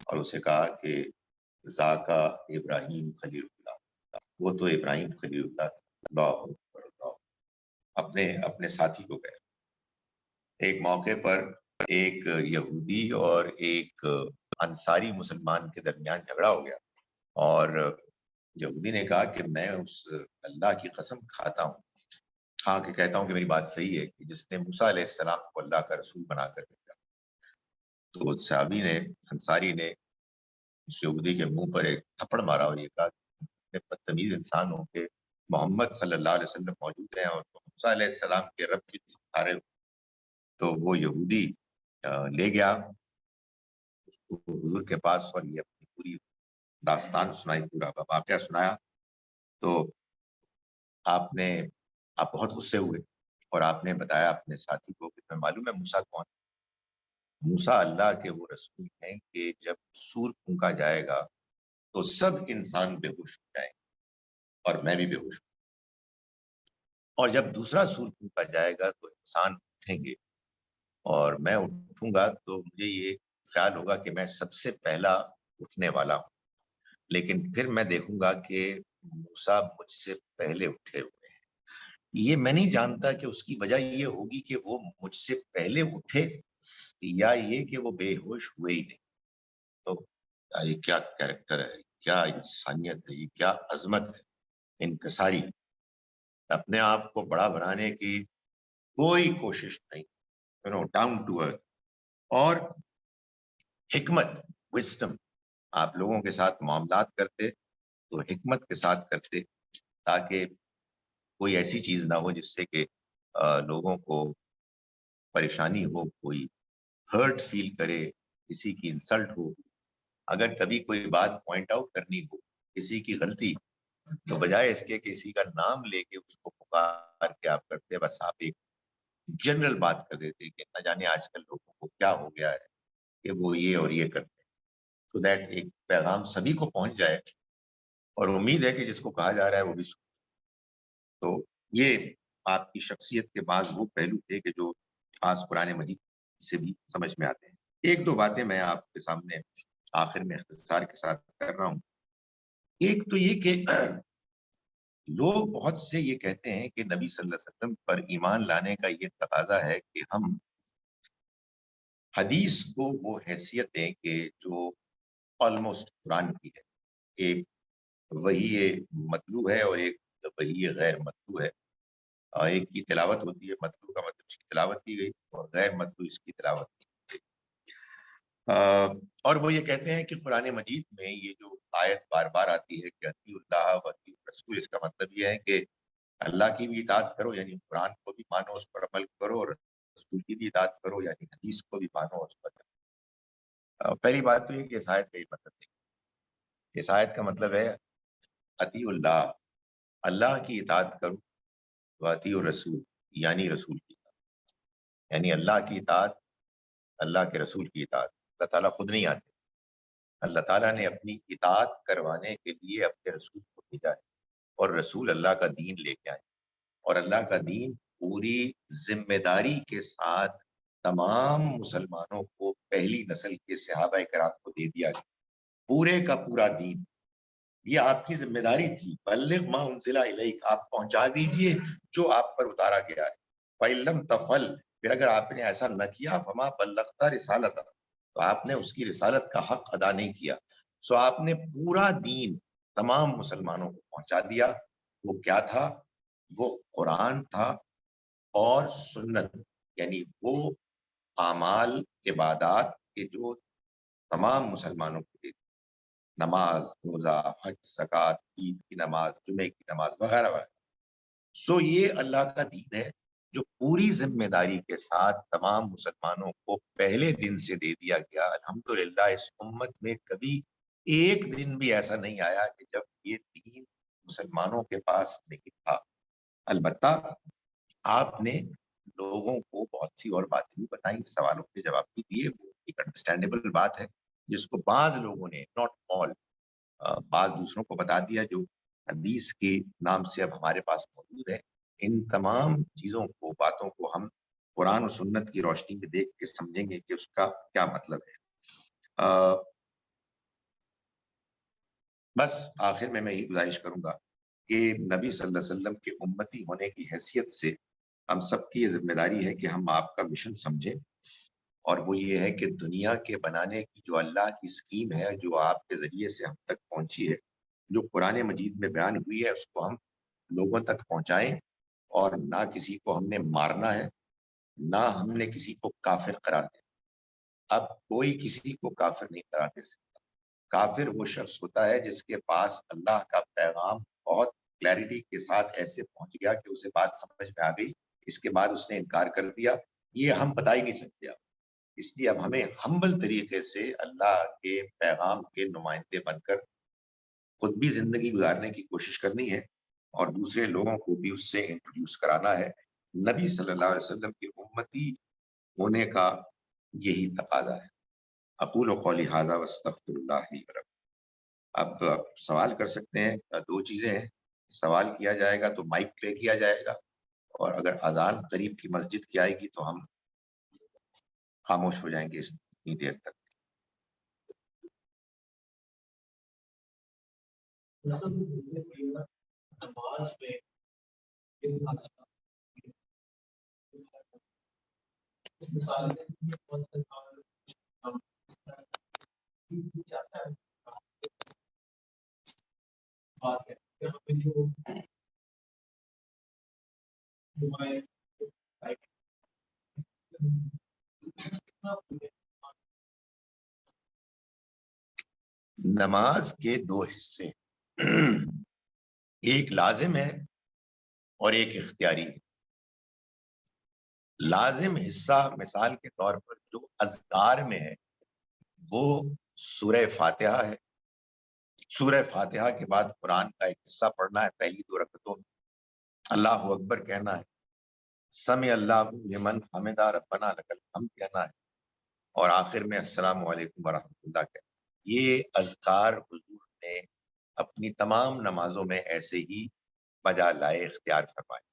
اور اسے کہا کہ ذاکا ابراہیم خلیل اللہ، وہ تو ابراہیم خلیل اللہ تھا. اللہ اپنے ساتھی کو کہا. ایک موقع پر ایک یہودی اور ایک انصاری مسلمان کے درمیان جھگڑا ہو گیا اور یہودی نے کہا کہ میں اس اللہ کی قسم کھاتا ہوں، ہاں کہ کہتا ہوں کہ میری بات صحیح ہے کہ جس نے موسیٰ علیہ السلام کو اللہ کا رسول بنا کر بھیجا. تو صحابی نے، انصاری نے اس یہودی کے منہ پر ایک تھپڑ مارا اور یہ کہا کہ بدتمیز انسان ہو کہ محمد صلی اللہ علیہ وسلم موجود ہیں اور موسیٰ علیہ السلام کے رب کی قسم کھا رہے ہو. تو وہ یہودی لے گیا اس کو حضور کے پاس اور یہ اپنی پوری داستان سنائی، پورا واقعہ سنایا. تو آپ بہت غصے ہوئے اور آپ نے بتایا اپنے ساتھی کو کہ تمہیں معلوم ہے موسیٰ کون؟ موسیٰ اللہ کے وہ رسول ہیں کہ جب سور پھونکا جائے گا تو سب انسان بے ہوش ہو جائیں گے اور میں بھی بے ہوش ہوں، اور جب دوسرا سور پھونکا جائے گا تو انسان اٹھیں گے اور میں اٹھوں گا تو مجھے یہ خیال ہوگا کہ میں سب سے پہلا اٹھنے والا ہوں، لیکن پھر میں دیکھوں گا کہ موسیٰ مجھ سے پہلے اٹھے ہوئے ہیں. یہ میں نہیں جانتا کہ اس کی وجہ یہ ہوگی کہ وہ مجھ سے پہلے اٹھے یا یہ کہ وہ بے ہوش ہوئے ہی نہیں. تو یہ کیا کیریکٹر ہے، کیا انسانیت ہے، یہ کیا عظمت ہے. انکساری، اپنے آپ کو بڑا بنانے کی کوئی کوشش نہیں، ڈاؤن ٹو ارتھ. اور حکمت، وزڈم، آپ لوگوں کے ساتھ معاملات کرتے تو حکمت کے ساتھ کرتے تاکہ کوئی ایسی چیز نہ ہو جس سے کہ لوگوں کو پریشانی ہو، کوئی ہرٹ فیل کرے، کسی کی انسلٹ ہو. اگر کبھی کوئی بات پوائنٹ آؤٹ کرنی ہو کسی کی غلطی، تو بجائے اس کے کسی کا نام لے کے اس کو پکار کے آپ کرتے، بس آپ ایک جنرل بات کر دیتے کہ نہ جانے آج کل لوگوں کو کیا ہو گیا ہے کہ وہ یہ اور یہ کرتے ہیں، سو دیٹ ایک پیغام سبھی کو پہنچ جائے، اور امید ہے کہ جس کو کہا جا رہا ہے وہ بھی سن۔ تو یہ آپ کی شخصیت کے بعض وہ پہلو تھے کہ جو آج قرآن مجید سے بھی سمجھ میں آتے ہیں۔ ایک دو باتیں میں آپ کے سامنے آخر میں اختصار کے ساتھ کر رہا ہوں۔ ایک تو یہ کہ لوگ بہت سے یہ کہتے ہیں کہ نبی صلی اللہ علیہ وسلم پر ایمان لانے کا یہ تقاضا ہے کہ ہم حدیث کو وہ حیثیت دیں کہ جو آلموسٹ قرآن کی ہے، ایک وہی مطلوع ہے اور ایک وہی غیر مطلوع ہے، اور ایک کی تلاوت ہوتی ہے، مطلوع کا مطلب اس کی تلاوت کی گئی اور غیر مطلوع اس کی تلاوت کی گئی۔ اور وہ یہ کہتے ہیں کہ قرآن مجید میں یہ جو آیت بار بار آتی ہے کہ اطیعوا اللہ و اطیعوا الرسول، اس کا مطلب یہ ہے کہ اللہ کی بھی اطاعت کرو، یعنی قرآن کو بھی مانو، اس پر عمل کرو، اور رسول کی بھی اطاعت کرو، یعنی حدیث کو بھی مانو، اس پر پہلی بات تو یہ کہ اس آیت کا یہ مطلب نہیں۔ اس آیت کا مطلب ہے اطیعوا اللہ، اللہ کی اطاعت کرو، و اطیعوا الرسول، یعنی رسول کی اطاعت، یعنی اللہ کی اطاعت، اللہ کے رسول کی اطاعت۔ اللہ تعالیٰ خود نہیں آتے، اللہ تعالیٰ نے اپنی اطاعت کروانے کے لیے اپنے رسول کو بھیجا ہے، اور رسول اللہ کا دین لے کے آئے، اور اللہ کا دین پوری ذمہ داری کے ساتھ تمام مسلمانوں کو پہلی نسل کے صحابہ کرام کو دے دیا گیا، پورے کا پورا دین۔ یہ آپ کی ذمہ داری تھی، بلغ ما انزل الیک، آپ پہنچا دیجئے جو آپ پر اتارا گیا ہے۔ فَإِن لَمْ تَفْعَلْ، پھر اگر آپ نے ایسا نہ کیا، فَمَا بَلَّغْتَ رِسَالَتَهُ، تو آپ نے اس کی رسالت کا حق ادا نہیں کیا۔ سو آپ نے پورا دین تمام مسلمانوں کو پہنچا دیا۔ وہ کیا تھا؟ وہ قرآن تھا اور سنت، یعنی وہ اعمال عبادات کے جو تمام مسلمانوں کو دے، نماز، روزہ، حج، زکوٰۃ، عید کی نماز، جمعے کی نماز وغیرہ وغیرہ۔ سو یہ اللہ کا دین ہے جو پوری ذمہ داری کے ساتھ تمام مسلمانوں کو پہلے دن سے دے دیا گیا۔ الحمدللہ اس امت میں کبھی ایک دن بھی ایسا نہیں آیا کہ جب یہ دین مسلمانوں کے پاس نہیں تھا۔ البتہ آپ نے لوگوں کو بہت سی اور باتیں بھی بتائیں، سوالوں کے جواب بھی دیے، وہ ایک انڈرسٹینڈیبل بات ہے جس کو بعض لوگوں نے، ناٹ آل، بعض دوسروں کو بتا دیا جو حدیث کے نام سے اب ہمارے پاس موجود ہے۔ ان تمام چیزوں کو، باتوں کو ہم قرآن و سنت کی روشنی میں دیکھ کے سمجھیں گے کہ اس کا کیا مطلب ہے۔ بس آخر میں یہی گزارش کروں گا کہ نبی صلی اللہ علیہ وسلم کے امتی ہونے کی حیثیت سے ہم سب کی یہ ذمہ داری ہے کہ ہم آپ کا مشن سمجھیں، اور وہ یہ ہے کہ دنیا کے بنانے کی جو اللہ کی اسکیم ہے، جو آپ کے ذریعے سے ہم تک پہنچی ہے، جو قرآن مجید میں بیان ہوئی ہے، اس کو ہم لوگوں تک پہنچائیں، اور نہ کسی کو ہم نے مارنا ہے، نہ ہم نے کسی کو کافر قرار دیا۔ اب کوئی کسی کو کافر نہیں قرار دے سکتا۔ کافر وہ شخص ہوتا ہے جس کے پاس اللہ کا پیغام بہت کلیئرٹی کے ساتھ ایسے پہنچ گیا کہ اسے بات سمجھ میں آ گئی، اس کے بعد اس نے انکار کر دیا۔ یہ ہم بتا ہی نہیں سکتے اب، اس لیے اب ہمیں ہمبل طریقے سے اللہ کے پیغام کے نمائندے بن کر خود بھی زندگی گزارنے کی کوشش کرنی ہے، اور دوسرے لوگوں کو بھی اس سے انٹروڈیوس کرانا ہے۔ نبی صلی اللہ علیہ وسلم کی امتی ہونے کا یہی تقاضا ہے۔ اقول قولی ھذا واستغفر اللہ لی ولکم۔ اب سوال کر سکتے ہیں، دو چیزیں ہیں، سوال کیا جائے گا تو مائک پلے کیا جائے گا، اور اگر اذان قریب کی مسجد کی آئے گی تو ہم خاموش ہو جائیں گے اتنی دیر تک۔ نماز کے دو حصے، ایک لازم ہے اور ایک اختیاری ہے۔ لازم حصہ مثال کے طور پر جو اذکار میں ہے، وہ سورہ فاتحہ ہے. سورہ فاتحہ کے بعد قرآن کا ایک حصہ پڑھنا ہے پہلی 2 رکعتوں میں. اللہ اکبر کہنا ہے, سمع اللہ لمن حمدہ ربنا لک الحمد کہنا ہے, اور آخر میں السلام علیکم ورحمۃ اللہ کہنا ہے. یہ اذکار حضور نے اپنی تمام نمازوں میں ایسے ہی بجا لائے, اختیار فرمائے.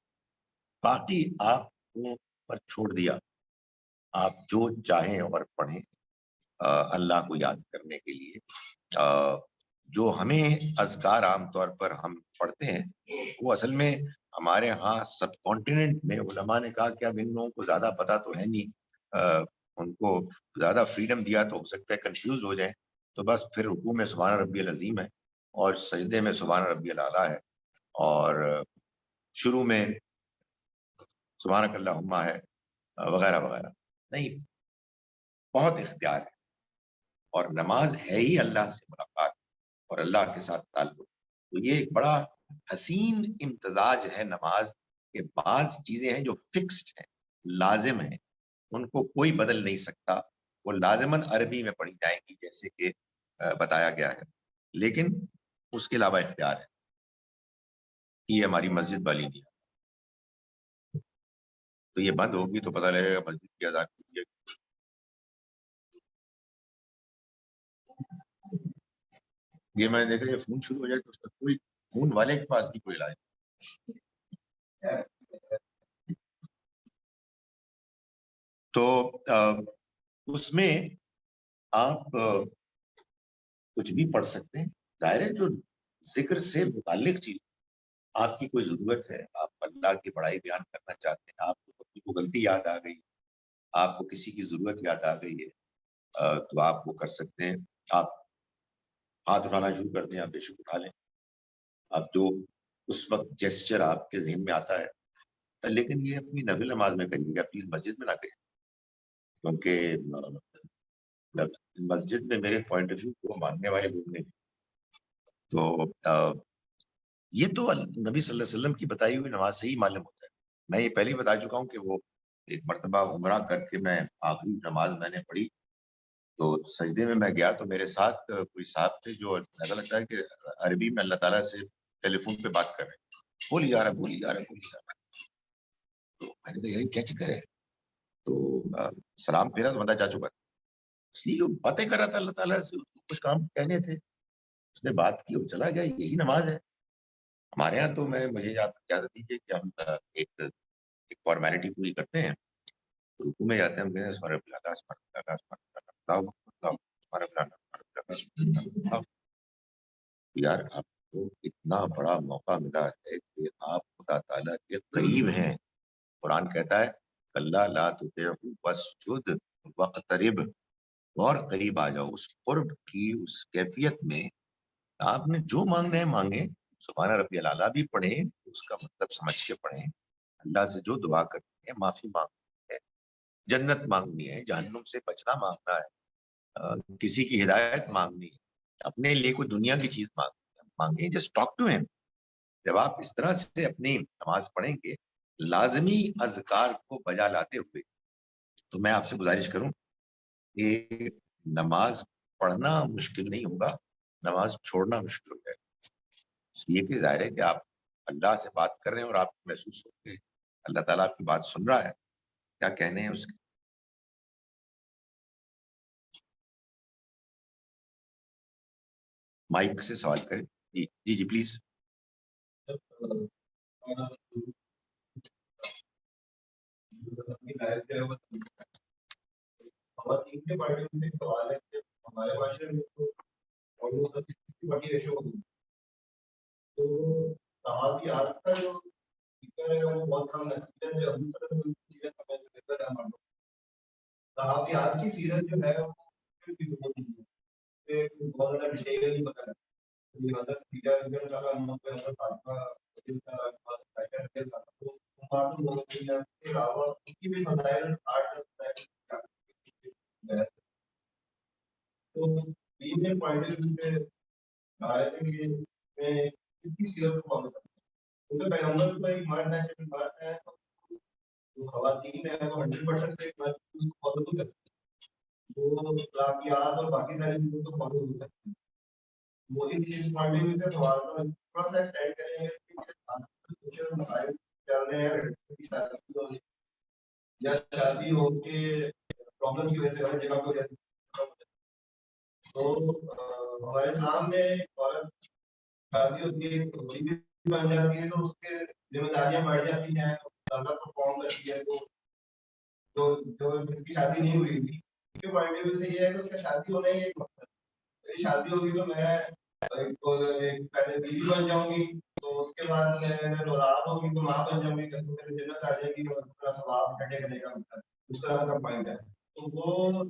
باقی آپ کو پر چھوڑ دیا, آپ جو چاہیں اور پڑھیں اللہ کو یاد کرنے کے لیے. جو ہمیں اذکار عام طور پر ہم پڑھتے ہیں وہ اصل میں ہمارے ہاں سب کانٹیننٹ میں علماء نے کہا کہ اب ان لوگوں کو زیادہ پتہ تو ہے نہیں, ان کو زیادہ فریڈم دیا تو ہو سکتا ہے کنفیوز ہو جائیں, تو بس پھر رکوع میں سبحان ربی العظیم ہے اور سجدے میں سبحان ربی الاعلیٰ ہے, اور شروع میں سبحانک اللہم ہے وغیرہ وغیرہ. نہیں, بہت اختیار ہے, اور نماز ہے ہی اللہ سے ملاقات اور اللہ کے ساتھ تعلق. تو یہ ایک بڑا حسین امتزاج ہے نماز کے. بعض چیزیں ہیں جو فکسڈ ہیں, لازم ہیں, ان کو کوئی بدل نہیں سکتا. وہ لازماً عربی میں پڑھی جائیں گی جیسے کہ بتایا گیا ہے, لیکن اس کے علاوہ اختیار ہے. یہ ہماری مسجد والی نہیں ہے, تو یہ بند ہوگی تو پتہ لگے گا مسجد کی اذان کی. یہ میں نے دیکھا یہ فون شروع ہو جائے تو اس کا کوئی فون والے کے پاس بھی کوئی علاج. تو اس میں آپ کچھ بھی پڑھ سکتے ہیں. ظاہر ہے جو ذکر سے متعلق چیز, آپ کی کوئی ضرورت ہے, آپ اللہ کی بڑائی بیان کرنا چاہتے ہیں, آپ کو کسی کو غلطی یاد آ گئی, آپ کو کسی کی ضرورت یاد آ گئی ہے, تو آپ وہ کر سکتے ہیں. آپ ہاتھ اٹھانا شروع کر دیں, آپ بے شک اٹھا لیں, آپ جو اس وقت جیسچر آپ کے ذہن میں آتا ہے. لیکن یہ اپنی نفل نماز میں کریے گا, پلیز مسجد میں نہ کریں, کیونکہ مسجد میں میرے پوائنٹ آف ویو کو ماننے والے لوگ نہیں. تو یہ تو نبی صلی اللہ علیہ وسلم کی بتائی ہوئی نماز سے ہی معلوم ہوتا ہے. میں یہ پہلے بتا چکا ہوں کہ وہ ایک مرتبہ عمرہ کر کے میں آخری نماز میں نے پڑھی, تو سجدے میں گیا تو میرے ساتھ کوئی صاحب تھے جو ایسا لگتا ہے کہ عربی میں اللہ تعالیٰ سے ٹیلی فون پہ بات کر رہے ہیں, بولی جا رہا بولی جا رہا بولی جا رہا. تو میں نے کہا یار کیا چکر ہے, تو سلام پھیرا تو بندہ جا چکا تھا, اس لیے جو باتیں کر رہا تھا اللہ تعالیٰ سے, کچھ کام کہنے تھے, اس نے بات کی اور چلا گیا. یہی نماز ہے ہمارے یہاں. تو مجھے اجازت دیجیے کہ ہم ایک فارمیلٹی پوری کرتے ہیں. رکوع میں جاتے ہیں, ہم کہتے ہیں یار آپ کو اتنا بڑا موقع ملا ہے کہ آپ خدا تعالیٰ کے قریب ہیں. قرآن کہتا ہے اللہ لا تطیعہ واسجد واقترب, اور قریب آ جاؤ. اس قرب کی اس کیفیت میں آپ نے جو مانگنا ہے مانگیں, سبحان ربی الاعلیٰ بھی پڑھیں, اس کا مطلب سمجھ کے پڑھیں. اللہ سے جو دعا کرنی ہے, معافی مانگنی ہے, جنت مانگنی ہے, جہنم سے بچنا مانگنا ہے, کسی کی ہدایت مانگنی ہے, اپنے لیے کوئی دنیا کی چیز مانگیں, جسٹ ٹاک ٹو ہیم. جب آپ اس طرح سے اپنی نماز پڑھیں گے لازمی اذکار کو بجا لاتے ہوئے, تو میں آپ سے گزارش کروں کہ نماز پڑھنا مشکل نہیں ہوگا, نماز چھوڑنا مشکل ہو جائے گا. اس لیے کہ ظاہر ہے کہ آپ اللہ سے بات کر رہے ہیں اور آپ محسوس ہوتے ہیں اللہ تعالیٰ آپ کی بات سن رہا ہے, کیا کہنے ہیں اس کے. مائک سے سوال کریں. جی جی جی پلیز. ہمارے معاشرے میں اور وہ بڑی ریشو ہوگی, تو صحابیات کا جو ذکر ہے وہ بہت کم نصیب ہے. صحابیات کی سیرت جو ہے وہ بہت زیادہ ڈیٹیل نہیں پتا ہے. خواتین وہ اخلاقیات اور باقی ساری چیزوں کو فالو ہو سکتی ہیں. مودی جی اس پوائنٹ آف ویو سے سوال کو تھوڑا سا ایکسٹینڈ کریں گے کہ کچھ مسائل چل رہے ہیں لڑکیوں کی شادی ہو یا شادی ہو کے پرابلم کی وجہ سے ہر جگہ پہ تو ہمارے اسلام میں عورت شادی ہوتی ہے تو بھی بن جاتی ہے تو اس کے ذمہ داریاں بڑھ جاتی ہیں زیادہ پرفارم کرتی ہے تو جو جس کی شادی نہیں ہوئی تھی اس کے پوائنٹ آف ویو سے یہ ہے کہ اس کا شادی ہونا ہی ایک مقصد ہے. میری شادی ہوگی تو میں پہلے بیوی بن جاؤں گی تو اس کے بعد میں اولاد ہوگی تو ماں بن جاؤں گی تو میری جنت آ جائے گی اور پورا ثواب ٹھنڈے کرنے کا اس طرح کا پوائنٹ ہے. تو وہ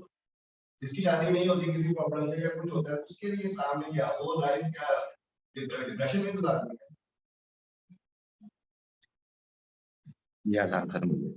جس کی شادی نہیں ہوتی کسی پرابلم سے یا کچھ ہوتا ہے اس کے لیے اسلام میں کیا وہ لائف کیا ڈپریشن میں گزارتی ہے. یہ آسان ختم ہو گیا.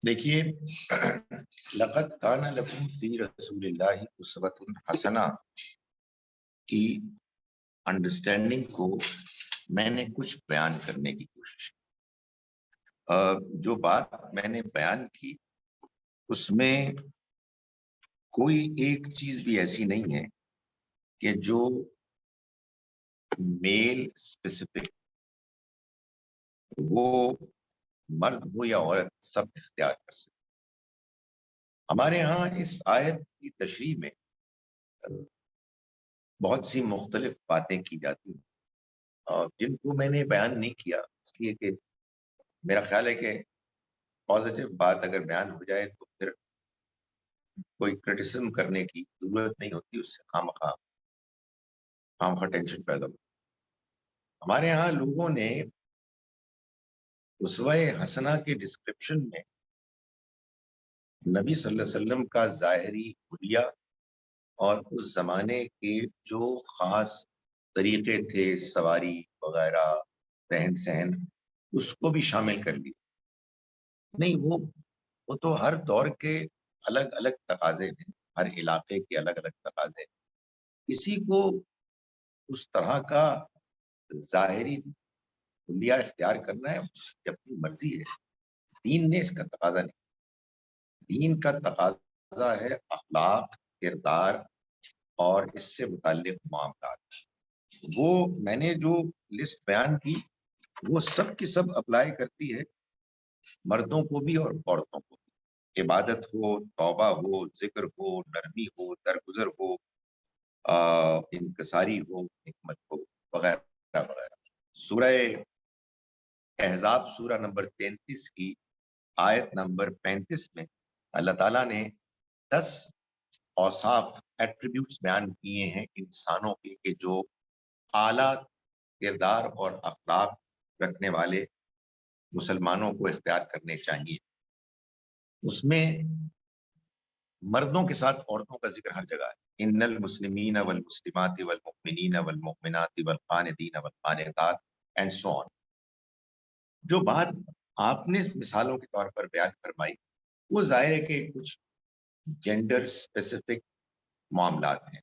دیکھیے لقد کان لکم فی رسول اللہ اسوۃ حسنہ کی انڈرسٹینڈنگ کو میں نے کچھ بیان کرنے کی کوشش جو بات میں نے بیان کی اس میں کوئی ایک چیز بھی ایسی نہیں ہے کہ جو میل اسپیسیفک وہ مرد ہو یا عورت سب اختیار کر سکتے. ہمارے ہاں اس آیت کی تشریح میں بہت سی مختلف باتیں کی جاتی ہیں اور جن کو میں نے بیان نہیں کیا اس لیے کہ میرا خیال ہے کہ پازیٹیو بات اگر بیان ہو جائے تو پھر کوئی کرٹیسزم کرنے کی ضرورت نہیں ہوتی, اس سے خواہ مخواہ ٹینشن پیدا ہو. ہمارے ہاں لوگوں نے اسوہ حسنہ کے ڈسکرپشن میں نبی صلی اللہ علیہ وسلم کا ظاہری حلیہ اور اس زمانے کے جو خاص طریقے تھے سواری وغیرہ رہن سہن اس کو بھی شامل کر لیا. نہیں وہ تو ہر دور کے الگ الگ تقاضے ہیں, ہر علاقے کے الگ الگ تقاضے ہیں. کسی کو اس طرح کا ظاہری حلیہ اختیار کرنا ہے اس کی اپنی مرضی ہے. دین نے اس کا تقاضا نہیں. دین کا تقاضا ہے اخلاق, کردار اور اس سے متعلق معاملات. وہ میں نے جو لسٹ بیان کی وہ سب کی سب اپلائی کرتی ہے مردوں کو بھی اور عورتوں کو بھی. عبادت ہو, توبہ ہو, ذکر ہو, نرمی ہو, درگزر ہو, انکساری ہو, حکمت ہو, وغیرہ وغیرہ. سورہ احزاب سورہ نمبر 33 کی آیت نمبر 35 میں اللہ تعالیٰ نے 10 اوصاف ایٹریبیوٹس بیان کیے ہیں انسانوں کے کہ جو اعلیٰ کردار اور اخلاق رکھنے والے مسلمانوں کو اختیار کرنے چاہیے. اس میں مردوں کے ساتھ عورتوں کا ذکر ہر جگہ ہے. ان المسلمین والمسلمات والمؤمنین والمؤمنات والقانتین والقانتات اینڈ سو آن. جو بات آپ نے مثالوں کے طور پر بیان فرمائی وہ ظاہر ہے کہ کچھ جینڈر اسپیسیفک معاملات ہیں.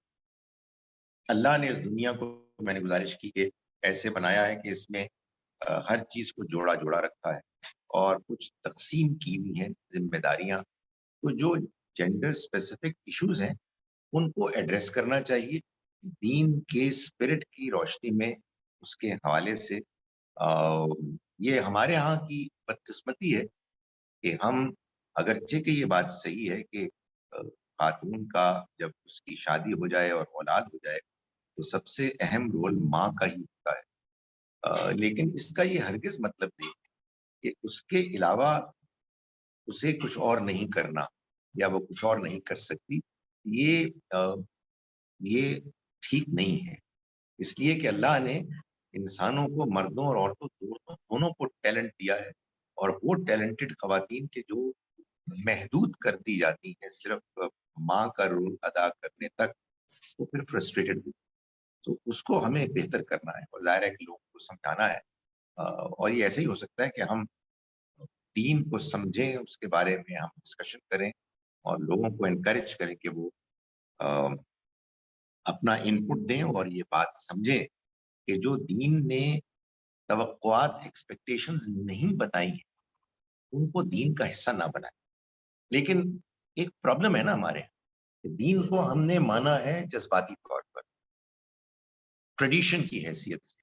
اللہ نے اس دنیا کو, میں نے گزارش کی کہ ایسے بنایا ہے کہ اس میں ہر چیز کو جوڑا جوڑا رکھا ہے اور کچھ تقسیم کی ہوئی ہیں ذمہ داریاں. تو جو جینڈر اسپیسیفک ایشوز ہیں ان کو ایڈریس کرنا چاہیے دین کے اسپرٹ کی روشنی میں. اس کے حوالے سے یہ ہمارے ہاں کی بدقسمتی ہے کہ ہم اگرچہ کہ یہ بات صحیح ہے کہ خاتون کا جب اس کی شادی ہو جائے اور اولاد ہو جائے تو سب سے اہم رول ماں کا ہی ہوتا ہے, لیکن اس کا یہ ہرگز مطلب نہیں کہ اس کے علاوہ اسے کچھ اور نہیں کرنا. یا وہ کچھ اور نہیں کر سکتی، یہ ٹھیک نہیں ہے. اس لیے کہ اللہ نے انسانوں کو، مردوں اور عورتوں دونوں کو ٹیلنٹ دیا ہے، اور وہ ٹیلنٹڈ خواتین کے جو محدود کر دی جاتی ہیں صرف ماں کا رول ادا کرنے تک، وہ پھر فرسٹریٹڈ ہوتی. تو اس کو ہمیں بہتر کرنا ہے، اور ظاہر ہے کہ لوگوں کو سمجھانا ہے. اور یہ ایسے ہی ہو سکتا ہے کہ ہم دین کو سمجھیں، اس کے بارے میں ہم ڈسکشن کریں اور لوگوں کو انکریج کریں کہ وہ اپنا انپٹ دیں اور یہ بات سمجھیں کہ جو دین نے توقعات، ایکسپیکٹیشنز نہیں بتائی ہیں، ان کو دین کا حصہ نہ بنائیں. لیکن ایک پرابلم ہے نا ہمارے، دین کو ہم نے مانا ہے جذباتی طور پر، ٹریڈیشن کی حیثیت سے،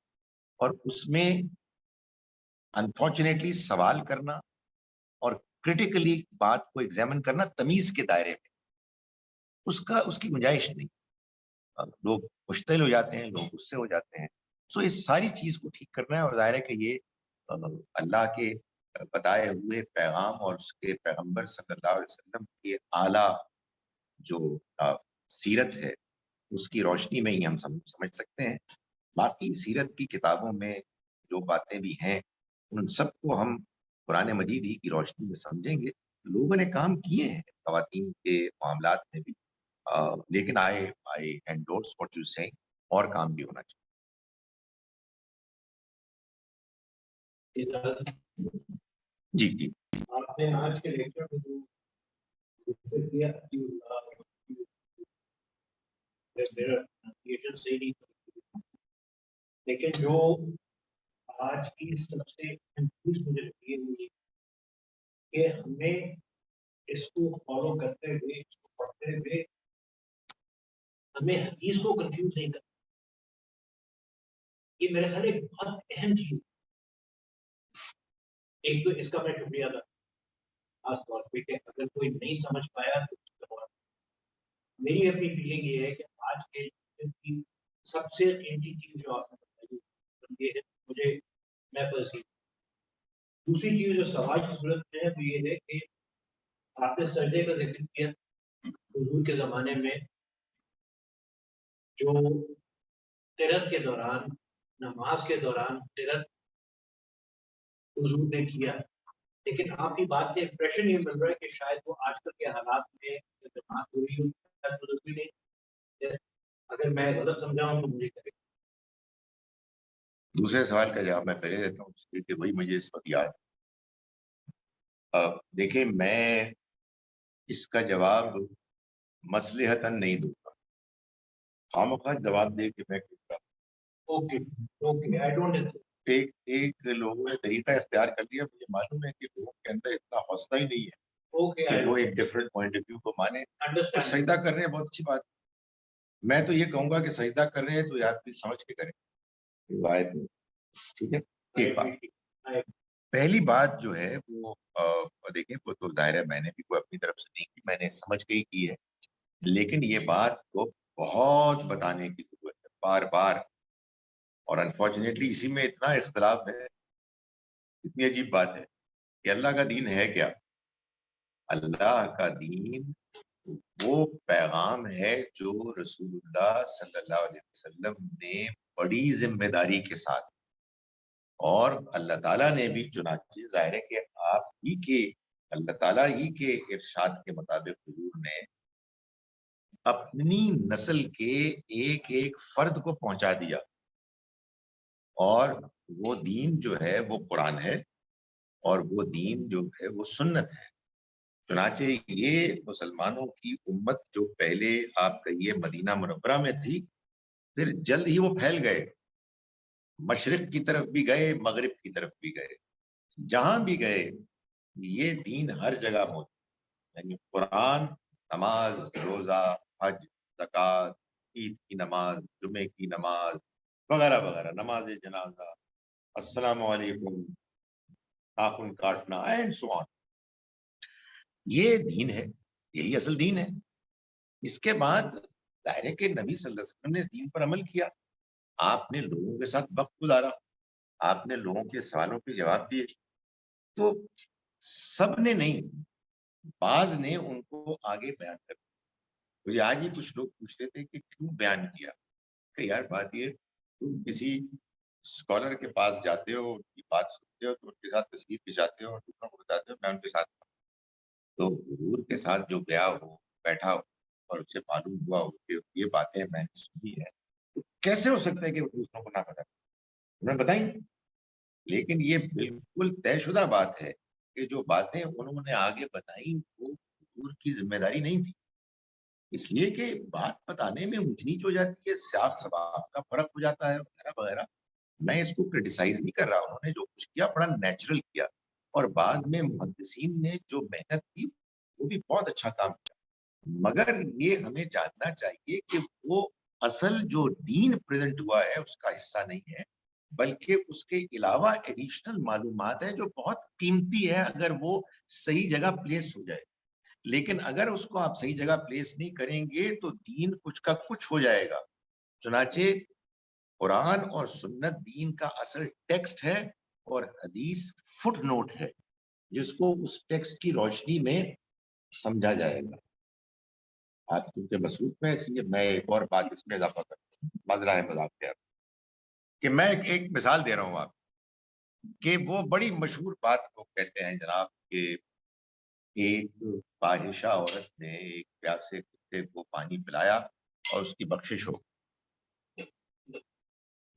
اور اس میں انفارچونیٹلی سوال کرنا اور کریٹیکلی بات کو ایگزامن کرنا تمیز کے دائرے میں، اس کی گنجائش نہیں. لوگ مشتعل ہو جاتے ہیں، لوگ غصے ہو جاتے ہیں. سو اس ساری چیز کو ٹھیک کرنا ہے، اور ظاہر ہے کہ یہ اللہ کے بتائے ہوئے پیغام اور اس کے پیغمبر صلی اللہ علیہ وسلم کی اعلیٰ جو سیرت ہے، اس کی روشنی میں ہی ہم سمجھ سکتے ہیں. باقی سیرت کی کتابوں میں جو باتیں بھی ہیں، ان سب کو ہم قرآن مجید ہی کی روشنی میں سمجھیں گے. لوگوں نے کام کیے ہیں خواتین کے معاملات میں بھی، لیکن آئی انڈورس واٹ یو سیئنگ، اور کام بھی ہونا چاہیے. جی جی. آپ نے آج کے لیکچر میں جو ذکر کیا لیکن جو آج کی سب سے چیز مجھے لگی ہوئی کہ ہمیں اس کو فالو کرتے ہوئے، اس کو پڑھتے ہوئے ہمیں حدیث کو کنفیوز نہیں کرنا. یہ میرے خیال ایک بہت اہم چیز. ایک تو اس کا میں شکریہ ادا خاص طور پہ کہ اگر کوئی نہیں سمجھ پایا تو میری اپنی فیلنگ یہ ہے کہ آج کے کی سب سے قیمتی چیز جو آپ نے بتائی یہ ہے مجھے محفوظ کی. دوسری چیز جو سوال کی ضرورت ہے وہ یہ ہے کہ آپ نے سجدے کا ذکر کیا. حضور کے زمانے میں جو قرأت کے دوران، نماز کے دوران قرأت حضور نے کیا، لیکن آپ کی بات سے امپریشن یہ مل رہا ہے کہ شاید وہ آج کل کے حالات میں جماعت ہو رہی ہو. اگر میں غلط سمجھاؤں تو مجھے کرے. دوسرے سوال کا جواب میں پہلے دیتا ہوں، اس لیے کہ وہی مجھے اس وقت یاد. دیکھیں، میں اس کا جواب مصلحتاً نہیں دوں گا، خامخواہ جواب دے کے میں کہتا ہوں. ایک لوگوں نے طریقہ اختیار کر لیا، مجھے معلوم ہے کہ لوگوں کے اندر اتنا حوصلہ ہی نہیں ہے کہ وہ ایک ڈفرینٹ پوائنٹ آف ویو کو مانے. سجدہ کر رہے ہیں، بہت اچھی بات. میں تو یہ کہوں گا کہ سجدہ کر رہے ہیں تو یاد بھی سمجھ کے کریں، روایت میں. ٹھیک ہے. ایک بات، پہلی بات جو ہے وہ دیکھیں، وہ تو ظاہر ہے میں نے بھی کوئی اپنی طرف سے نہیں کی، میں نے سمجھ کے ہی کی ہے. لیکن یہ بات کو بہت بتانے کی ضرورت ہے، بار بار. اور انفارچونیٹلی اسی میں اتنا اختلاف ہے. اتنی عجیب بات ہے کہ اللہ کا دین ہے کیا؟ اللہ کا دین وہ پیغام ہے جو رسول اللہ صلی اللہ علیہ وسلم نے بڑی ذمہ داری کے ساتھ، اور اللہ تعالیٰ نے بھی، چنانچہ ظاہر ہے کہ آپ ہی کے، اللہ تعالیٰ ہی کے ارشاد کے مطابق حضور نے اپنی نسل کے ایک ایک فرد کو پہنچا دیا. اور وہ دین جو ہے وہ قرآن ہے، اور وہ دین جو ہے وہ سنت ہے. چنانچہ یہ مسلمانوں کی امت جو پہلے آپ کہیے مدینہ منورہ میں تھی، پھر جلد ہی وہ پھیل گئے، مشرق کی طرف بھی گئے، مغرب کی طرف بھی گئے. جہاں بھی گئے یہ دین ہر جگہ موجود، یعنی قرآن، نماز، روزہ، حج، زکوٰۃ، عید کی نماز، جمعے کی نماز وغیرہ وغیرہ، نماز جنازہ، السلام علیکم، ناخن کاٹنا، اینڈ سو آن. یہ دین ہے، یہی اصل دین ہے. اس کے بعد ظاہر ہے کہ نبی صلی اللہ علیہ وسلم نے اس دین پر عمل کیا. آپ نے لوگوں کے ساتھ وقت گزارا، آپ نے لوگوں کے سوالوں کے جواب دیے. تو سب نے نہیں، بعض نے ان کو آگے بیان کر دیا. مجھے آج ہی کچھ لوگ پوچھ رہے تھے کہ کیوں بیان کیا, کہ یار بات یہ, تم کسی اسکالر کے پاس جاتے ہو, ان کی بات سنتے ہو, تو ان کے ساتھ تصویر کھنچاتے ہو اور دوسروں کو بتاتے ہو میں ان کے ساتھ ہوں. تو حضور کے ساتھ جو گیا ہو, بیٹھا ہو, اور اسے معلوم ہوا ہو کہ یہ باتیں میں نے سنی ہے, تو کیسے ہو سکتا ہے کہ وہ دوسروں کو نہ بتائیں, انہیں بتائیں. لیکن یہ بالکل طے شدہ بات ہے کہ جو باتیں انہوں نے آگے بتائیں وہ حضور کی ذمہ داری نہیں تھی, اس لیے کہ بات بتانے میں اونچ نیچ ہو جاتی ہے, صاف ثواب کا فرق ہو جاتا ہے وغیرہ وغیرہ. میں اس کو کرٹیسائز نہیں کر رہا, انہوں نے جو کچھ کیا بڑا نیچرل کیا, اور بعد میں محدثین نے جو محنت کی وہ بھی بہت اچھا کام کیا. مگر یہ ہمیں جاننا چاہیے کہ وہ اصل جو دین پریزنٹ ہوا ہے اس کا حصہ نہیں ہے, بلکہ اس کے علاوہ ایڈیشنل معلومات ہیں جو بہت قیمتی ہے اگر وہ صحیح جگہ پلیس ہو جائے. لیکن اگر اس کو آپ صحیح جگہ پلیس نہیں کریں گے تو دین کچھ کا کچھ ہو جائے گا. چنانچہ قرآن اور سنت دین کا اصل ٹیکسٹ ہے اور حدیث فٹ نوٹ ہے جس کو اس ٹیکسٹ کی روشنی میں سمجھا جائے گا. آپ کیونکہ مصروف میں, اس لیے میں ایک اور بات اس میں اضافہ کرتا ہوں, مذرائے مذاق کیا کہ میں ایک مثال دے رہا ہوں آپ کہ وہ بڑی مشہور بات کو کہتے ہیں جناب کہ ایک فاحشہ عورت نے ایک پیاسے کتے کو پانی پلایا اور اس کی بخشش ہو.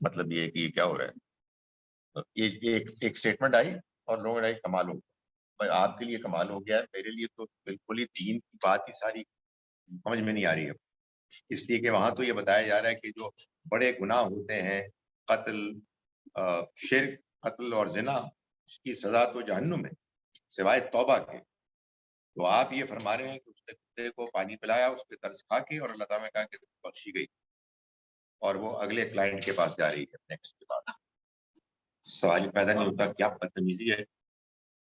مطلب یہ کہ یہ کیا ہو رہا ہے, یہ ایک اسٹیٹمنٹ آئی اور لوگوں نے کمال ہو گیا. آپ کے لیے کمال ہو گیا ہے, میرے لیے تو بالکل ہی دین کی بات ہی ساری سمجھ میں نہیں آ رہی ہے. اس لیے کہ وہاں تو یہ بتایا جا رہا ہے کہ جو بڑے گناہ ہوتے ہیں, قتل, شرک, قتل اور زنا, اس کی سزا تو جہنم ہے سوائے توبہ کے. تو آپ یہ فرما رہے ہیں کہ اس نے کتے کو پانی پلایا, اس پہ ترس کھا کے, اور اللہ تعالیٰ نے کہا کہ بخشی گئی, اور وہ اگلے کلائنٹ کے پاس جا رہی ہے نیکسٹ کے بعد. سوال پیدا نہیں ہوتا کیا بدتمیزی ہے.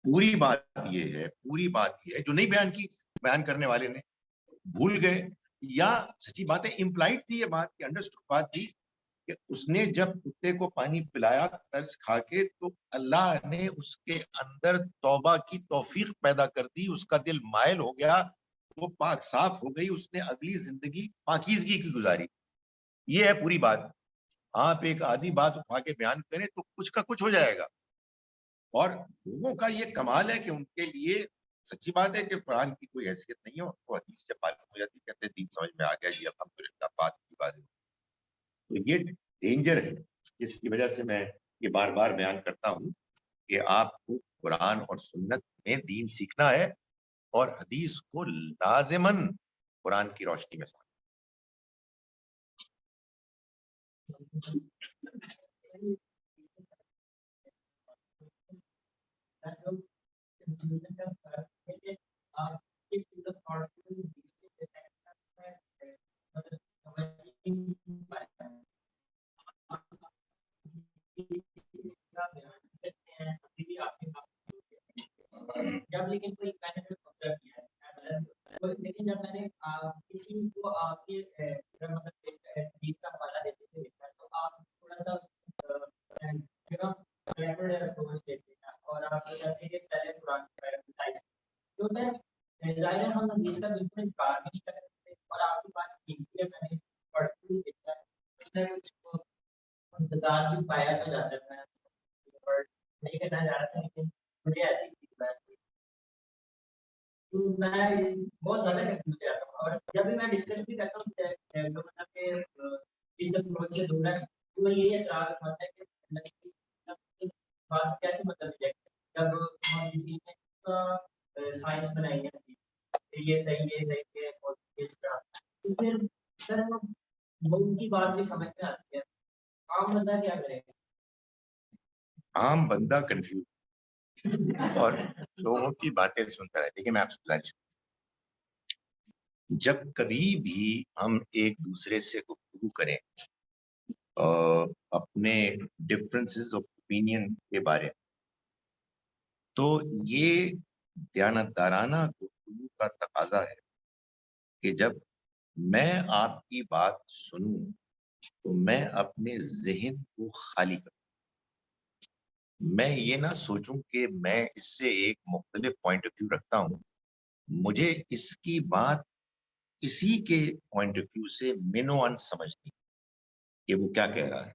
پوری بات یہ ہے جو نہیں بیان کی بیان کرنے والے نے بھول گئے, یا سچی باتیں امپلائڈ تھی, یہ بات کی انڈرسٹوڈ بات تھی کہ اس نے جب کتے کو پانی پلایا ترس کھا کے, تو اللہ نے اس کے اندر توبہ کی توفیق پیدا کر دی, اس کا دل مائل ہو گیا, وہ پاک صاف ہو گئی, اس نے اگلی زندگی پاکیزگی کی گزاری. یہ ہے پوری بات. آپ ایک آدھی بات اٹھا کے بیان کریں تو کچھ کا کچھ ہو جائے گا, اور لوگوں کا یہ کمال ہے کہ ان کے لیے سچی بات ہے کہ قرآن کی کوئی حیثیت نہیں ہے, ان کو حدیث جب معلوم ہو جاتی کہتے ہیں دین سمجھ میں آ گیا جی, الحمدللہ, بات کی بات ہے. تو یہ ڈینجر ہے, جس کی وجہ سے میں یہ بار بار بیان کرتا ہوں کہ آپ کو قرآن اور سنت میں دین سیکھنا ہے اور حدیث کو لازماً قرآن کی روشنی میں سمجھنا. جب لیکن کوئی میں نے آبزرو کیا ہے, لیکن جب میں نے کسی کو آپ کے مطلب حدیث کا حوالہ دیتے ہوئے دیکھا تو آپ تھوڑا سا اپروچ دیتے ہیں, اور آپ کہتے ہیں کہ پہلے قرآن تو میں ظاہر ہم حدیث کا بالکل انکار بھی نہیں کر سکتے, اور آپ کی بات ٹھیک ہے, میں نے پڑھتے ہوئے دیکھا کچھ نہ کچھ انتظار بھی پایا تو جاتا ہے, نہیں کرنا چاہ رہا تھا لیکن مجھے ایسی میں بہت زیادہ کنفیوز رہتا ہوں, اور جب بھی میں ڈسکس بھی کرتا ہوں تو مطلب کہ اس اپروچ سے دور ہے, تو میں یہی اعتراض ہوتا ہے کہ بات کیسے مطلب ہے جب کسی نے سائنس بنائی ہے یہ صحیح ہے اور اس طرح, تو پھر سر ان کی بات بھی سمجھ میں آتی ہے, عام بندہ کیا کرے گا؟ عام بندہ کنفیوز اور لوگوں کی باتیں سنتا رہے. دیکھیے میں آپ سے گزارش, جب کبھی بھی ہم ایک دوسرے سے گفتگو کریں اپنے ڈفرینسز آف اوپینین کے بارے میں, تو یہ دیانتدارانہ گفتگو کا تقاضا ہے کہ جب میں آپ کی بات سنوں تو میں اپنے ذہن کو خالی کروں, میں یہ نہ سوچوں کہ میں اس سے ایک مختلف پوائنٹ آف ویو رکھتا ہوں مجھے اس کی بات اسی کے پوائنٹ آف ویو سے مینو ان سمجھنی کہ وہ کیا کہہ رہا ہے،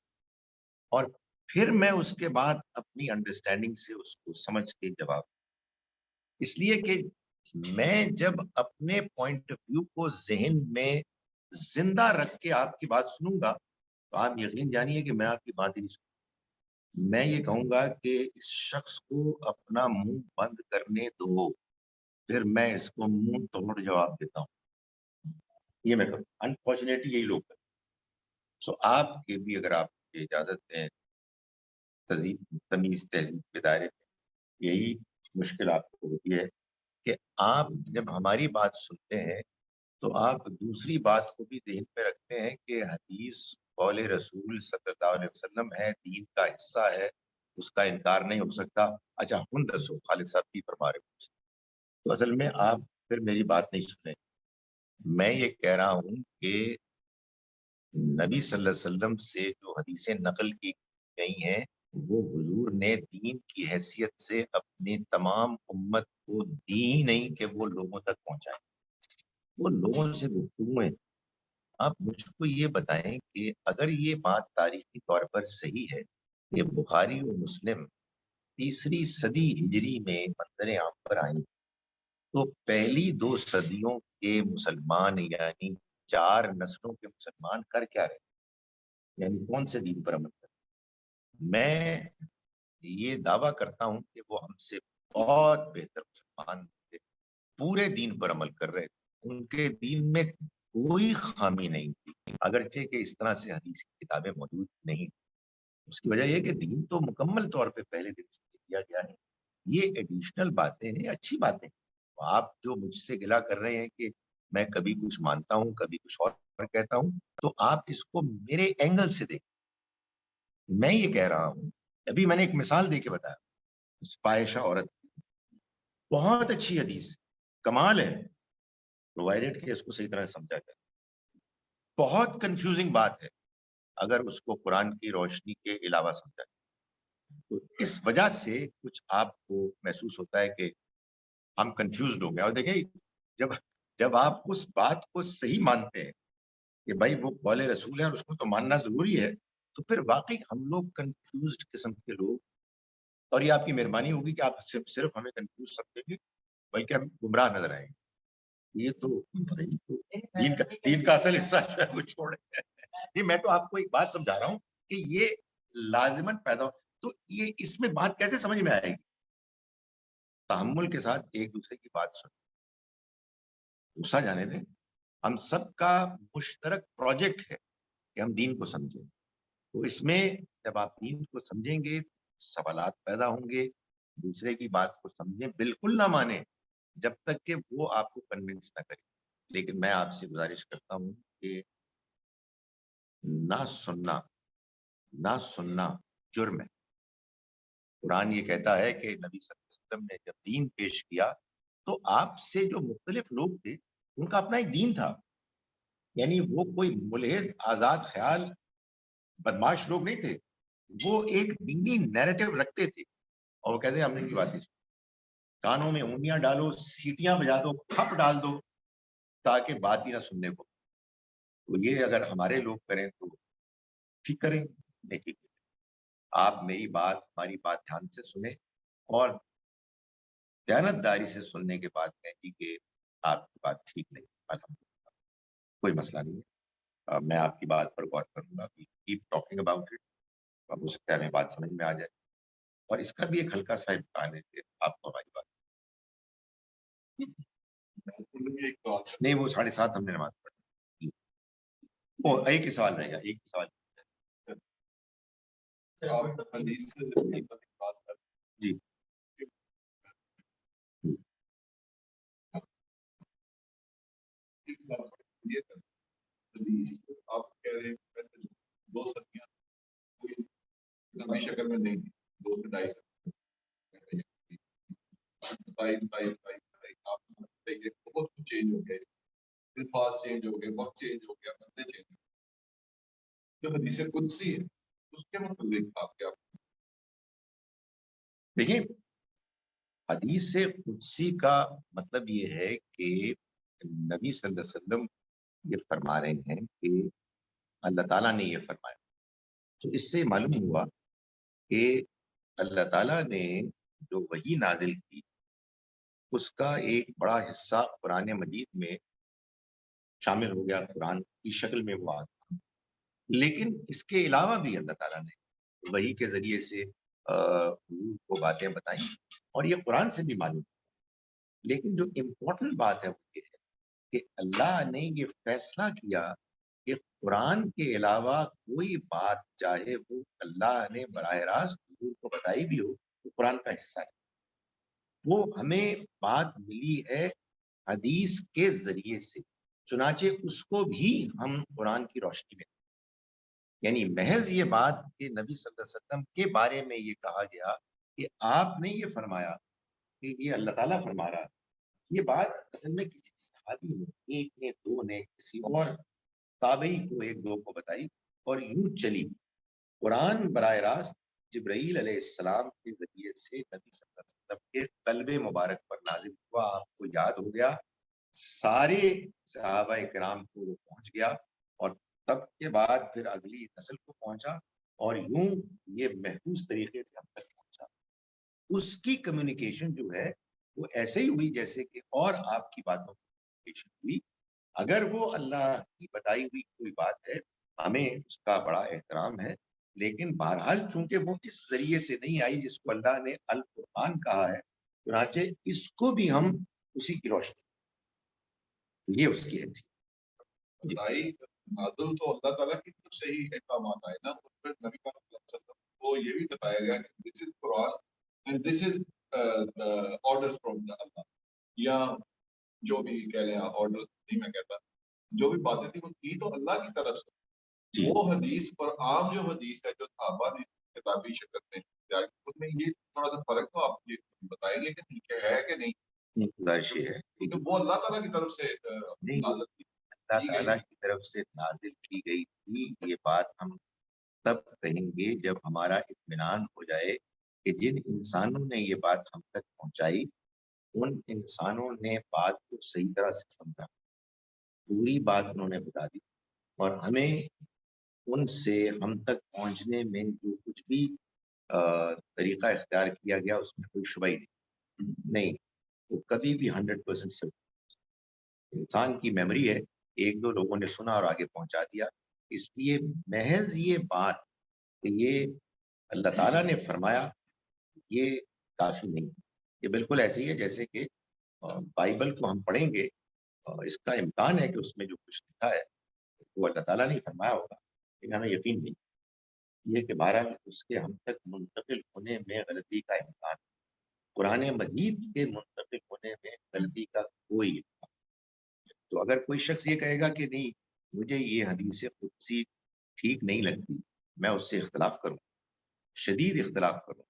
اور پھر میں اس کے بعد اپنی انڈرسٹینڈنگ سے اس کو سمجھ کے جواب، اس لیے کہ میں جب اپنے پوائنٹ آف ویو کو ذہن میں زندہ رکھ کے آپ کی بات سنوں گا تو آپ یقین جانیے کہ میں آپ کی بات ہی نہیں سنوں، میں یہ کہوں گا کہ اس شخص کو اپنا منہ بند کرنے دو، پھر میں اس کو منہ توڑ جواب دیتا ہوں، یہ میں کروں، انفارچونیٹلی یہی لوگ کریں۔ سو آپ کے بھی اگر آپ کی اجازت دیں تمیز تہذیب کے دائرے میں یہی مشکل آپ کو ہوتی ہے کہ آپ جب ہماری بات سنتے ہیں تو آپ دوسری بات کو بھی ذہن میں رکھتے ہیں کہ حدیث قول رسول صلی اللہ علیہ وسلم ہے، دین کا حصہ ہے، اس کا انکار نہیں ہو سکتا۔ اچھا ہن دسو خالد صاحب کی فرما رہے ہیں، تو اصل میں آپ پھر میری بات نہیں سنیں، میں یہ کہہ رہا ہوں کہ نبی صلی اللہ علیہ وسلم سے جو حدیثیں نقل کی گئی ہیں وہ حضور نے دین کی حیثیت سے اپنی تمام امت کو دی ہی نہیں کہ وہ لوگوں تک پہنچائیں، وہ لوگوں سے گفتگو ہیں۔ آپ مجھ کو یہ بتائیں کہ اگر یہ بات تاریخی طور پر صحیح ہے کہ بخاری و مسلم تیسری صدی ہجری میں منظر عام پر آئیں، تو پہلی 2 صدیوں کے مسلمان یعنی 4 نسلوں کے مسلمان کر کیا رہے، یعنی کون سے دین پر عمل کرے؟ میں یہ دعویٰ کرتا ہوں کہ وہ ہم سے بہت بہتر مسلمان تھے، پورے دین پر عمل کر رہے تھے، ان کے دین میں کوئی خامی نہیں تھی، اگرچہ کہ اس طرح سے حدیث کی کتابیں موجود نہیں، اس کی وجہ یہ کہ دین تو مکمل طور پہ پہلے دن سے دیا گیا ہے، یہ ایڈیشنل باتیں ہیں، اچھی باتیں ہیں۔ آپ جو مجھ سے گلا کر رہے ہیں کہ میں کبھی کچھ مانتا ہوں کبھی کچھ اور کہتا ہوں، تو آپ اس کو میرے اینگل سے دیکھیں، میں یہ کہہ رہا ہوں، ابھی میں نے ایک مثال دے کے بتایا، فاحشہ عورت، بہت اچھی حدیث، کمال ہے، پرووائڈیڈ کہ اس کو صحیح طرح سمجھا جائے، بہت کنفیوزنگ بات ہے اگر اس کو قرآن کی روشنی کے علاوہ سمجھا جائے، تو اس وجہ سے کچھ آپ کو محسوس ہوتا ہے کہ ہم کنفیوزڈ ہو گئے، اور دیکھیں جب آپ اس بات کو صحیح مانتے ہیں کہ بھائی وہ قول رسول ہے اور اس کو تو ماننا ضروری ہے، تو پھر واقعی ہم لوگ کنفیوزڈ قسم کے لوگ، اور یہ آپ کی مہربانی ہوگی کہ آپ صرف ہمیں کنفیوز سمجھیں گے بلکہ ہم گمراہ نظر آئیں گے، یہ تو دین کا اصل حصہ ہے، وہ چھوڑیں۔ نہیں، میں تو آپ کو ایک بات سمجھا رہا ہوں کہ یہ لازماً پیدا ہو، تو یہ اس میں بات کیسے سمجھ میں آئے گی؟ تحمل کے ساتھ ایک دوسرے کی بات سنیں، غصہ جانے دیں، ہم سب کا مشترک پروجیکٹ ہے کہ ہم دین کو سمجھیں، تو اس میں جب آپ دین کو سمجھیں گے سوالات پیدا ہوں گے، دوسرے کی بات کو سمجھیں، بالکل نہ مانیں جب تک کہ وہ آپ کو کنونس نہ کرے، لیکن میں آپ سے گزارش کرتا ہوں کہ نہ سننا جرم ہے۔ قرآن یہ کہتا ہے کہ نبی صلی اللہ علیہ وسلم نے جب دین پیش کیا تو آپ سے جو مختلف لوگ تھے ان کا اپنا ایک دین تھا، یعنی وہ کوئی ملحد آزاد خیال بدماش لوگ نہیں تھے، وہ ایک دینی نیریٹو رکھتے تھے، اور وہ کہتے ہیں ہم نے کی بات نہیں، کانوں میں انگلیاں ڈالو، سیٹیاں بجا دو، کھپ ڈال دو تاکہ بات ہی نہ سننے کو، تو یہ اگر ہمارے لوگ کریں تو ٹھیک کریں، نہیں ٹھیک، آپ ہماری بات دھیان سے سنیں، اور دیانتداری سے سننے کے بعد کہیں کہ آپ کی بات ٹھیک نہیں، الحمدللہ کوئی مسئلہ نہیں ہے، میں آپ کی بات پر غور کروں گا، کیپ ٹاکنگ اباؤٹ اٹ، ہو سکتا ہے ہمیں بات سمجھ میں آ جائے، اور اس کا بھی ایک ہلکا سا امکان ہے کہ آپ کو ہماری بات نہیں، وہ 7:30 ہم نے نماز پڑھی، وہ ایک ہی سوال رہے گا، ایک ہی سوال جی۔ آپ کہہ رہے ہیں 2 صدیاں کوئی شکل میں نہیں، 2 سے 2.5 آپ دیکھیں بہت کچھ چینج ہو گیا، الفاظ چینج ہو گئے، وقت چینج ہو گیا، بندے چینج ہو گئے، جو حدیث قدسی ہے اس کے متعلق آپ کیا دیکھیے حدیث قدسی کا مطلب یہ ہے کہ نبی صلی اللہ علیہ وسلم یہ فرما رہے ہیں کہ اللہ تعالیٰ نے یہ فرمایا. تو اس سے معلوم ہوا کہ اللہ تعالیٰ نے جو وحی نازل کی اس کا ایک بڑا حصہ قرآن مجید میں شامل ہو گیا، قرآن کی شکل میں وہ آتا. لیکن اس کے علاوہ بھی اللہ تعالیٰ نے وحی کے ذریعے سے حضور کو باتیں بتائیں، اور یہ قرآن سے بھی معلوم. لیکن جو امپورٹنٹ بات ہے وہ یہ ہے کہ اللہ نے یہ فیصلہ کیا کہ قرآن کے علاوہ کوئی بات چاہے وہ اللہ نے براہ راست حضور کو بتائی بھی ہو تو قرآن کا حصہ ہے. وہ ہمیں بات ملی ہے حدیث کے ذریعے سے، چنانچہ اس کو بھی ہم قرآن کی روشنی میں، یعنی محض یہ بات کہ نبی صلی اللہ علیہ وسلم کے بارے میں یہ کہا گیا کہ آپ نے یہ فرمایا کہ یہ اللہ تعالیٰ فرما رہا، یہ بات اصل میں کسی صحابی نے، ایک نے، دو نے، کسی اور تابعی کو، ایک دو کو بتائی اور یوں چلی. قرآن براہ راست جبرائیل علیہ السلام کے ذریعے سے نبی صلی اللہ علیہ وسلم کے قلب مبارک پر نازل ہوا. آپ کو یاد ہو گیا، سارے صحابہ کرام کو وہ پہنچ گیا، اور تب کے بعد پھر اگلی نسل کو پہنچا، اور یوں یہ محفوظ طریقے سے ہم تک پہنچا. اس کی کمیونیکیشن جو ہے وہ ایسے ہی ہوئی جیسے کہ اور آپ کی باتوں کی کمیونیکیشن ہوئی. اگر وہ اللہ کی بتائی ہوئی کوئی بات ہے ہمیں اس کا بڑا احترام ہے، لیکن بہرحال چونکہ وہ اس ذریعے سے نہیں آئی جس کو اللہ نے القرآن کہا ہے، چنانچہ اس کو بھی ہم اسی کی روشنی، یہ اس کی حیثیت. بھائی نازل تو اللہ تعالیٰ کی طرف سے ہی احکامات آئے نا، اس پر نبی کا کو یہ بھی بتایا گیا کہ this is Quran and this is order from Allah, یا جو بھی کہہ رہے ہیں آرڈر نہیں میں کہتا، جو بھی باتیں تھی وہ کی تو اللہ کی طرف سے. وہ حدیث اور عام جو حدیث ہے جو صحابہ نے کتابی شکل میں، اس میں یہ تھوڑا سا فرق تو آپ یہ بتائیں گے کہ ٹھیک ہے کہ نہیں؟ گزارش یہ ہے کیونکہ وہ اللہ تعالیٰ کی طرف سے اللہ تعالیٰ کی طرف سے نازل کی گئی تھی. یہ بات ہم تب کہیں گے جب ہمارا اطمینان ہو جائے کہ جن انسانوں نے یہ بات ہم تک پہنچائی ان انسانوں نے بات کو صحیح طرح سے سمجھا، پوری بات انہوں نے بتا دی، اور ہمیں ان سے ہم تک پہنچنے میں جو کچھ بھی طریقہ اختیار کیا گیا اس میں کوئی شبہ ہی نہیں. وہ کبھی بھی 100% سے انسان کی میموری ہے، ایک دو لوگوں نے سنا اور آگے پہنچا دیا. اس لیے محض یہ بات کہ یہ اللہ تعالیٰ نے فرمایا یہ کافی نہیں. یہ بالکل ایسے ہی ہے جیسے کہ بائبل کو ہم پڑھیں گے، اس کا امکان ہے کہ اس میں جو کچھ لکھا ہے وہ اللہ تعالیٰ نے فرمایا ہوگا، لیکن ہمیں یقین نہیں یہ کہ بہرحال اس کے ہم تک منتقل ہونے میں غلطی کا امکان، قرآن مجید کے منتقل ہونے میں غلطی کا کوئی امکان. تو اگر کوئی شخص یہ کہے گا کہ نہیں مجھے یہ حدیث قدسی ٹھیک نہیں لگتی، میں اس سے اختلاف کروں، شدید اختلاف کروں،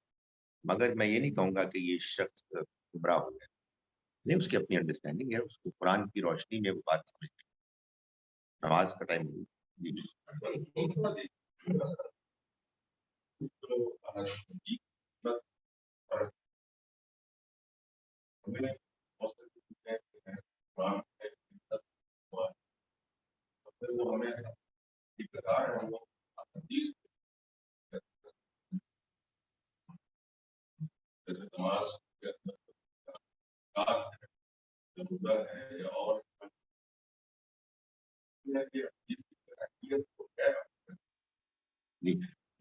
مگر میں یہ نہیں کہوں گا کہ یہ شخص گمراہ ہو گیا. نہیں، اس کی اپنی انڈرسٹینڈنگ ہے، اس کو قرآن کی روشنی میں وہ بات سمجھتی. نماز کا ٹائم ہوئی. جی،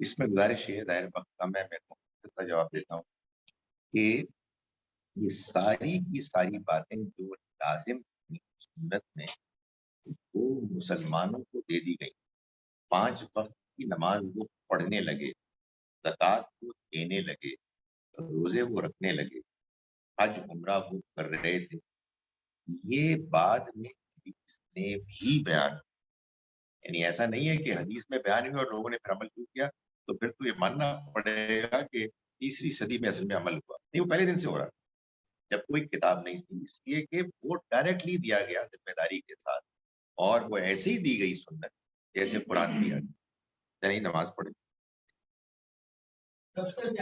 اس میں گزارش یہ ظاہر وقت کم ہے، میں کا جواب دیتا ہوں کہ یہ ساری کی ساری باتیں جو لازم سنت میں وہ مسلمانوں کو دے دی گئی. 5 وقت کی نماز وہ پڑھنے لگے، زکوٰۃ وہ دینے لگے، روزے وہ رکھنے لگے، حج عمرہ وہ کر رہے تھے. یہ بعد میں حدیث نے بھی بیان، یعنی ایسا نہیں ہے کہ حدیث میں بیان ہوئی اور لوگوں نے پھر عمل کیا تو پھر تو یہ ماننا پڑے گا کہ تیسری صدی میں اصل میں عمل ہوا. نہیں، وہ پہلے دن سے ہو رہا جب کوئی کتاب نہیں تھی، اس لیے کہ وہ ڈائریکٹلی دیا گیا ذمہ داری کے ساتھ، اور وہ ایسے ہی دی گئی سنت جیسے قرآن دیا. نہیں، نماز پڑھے.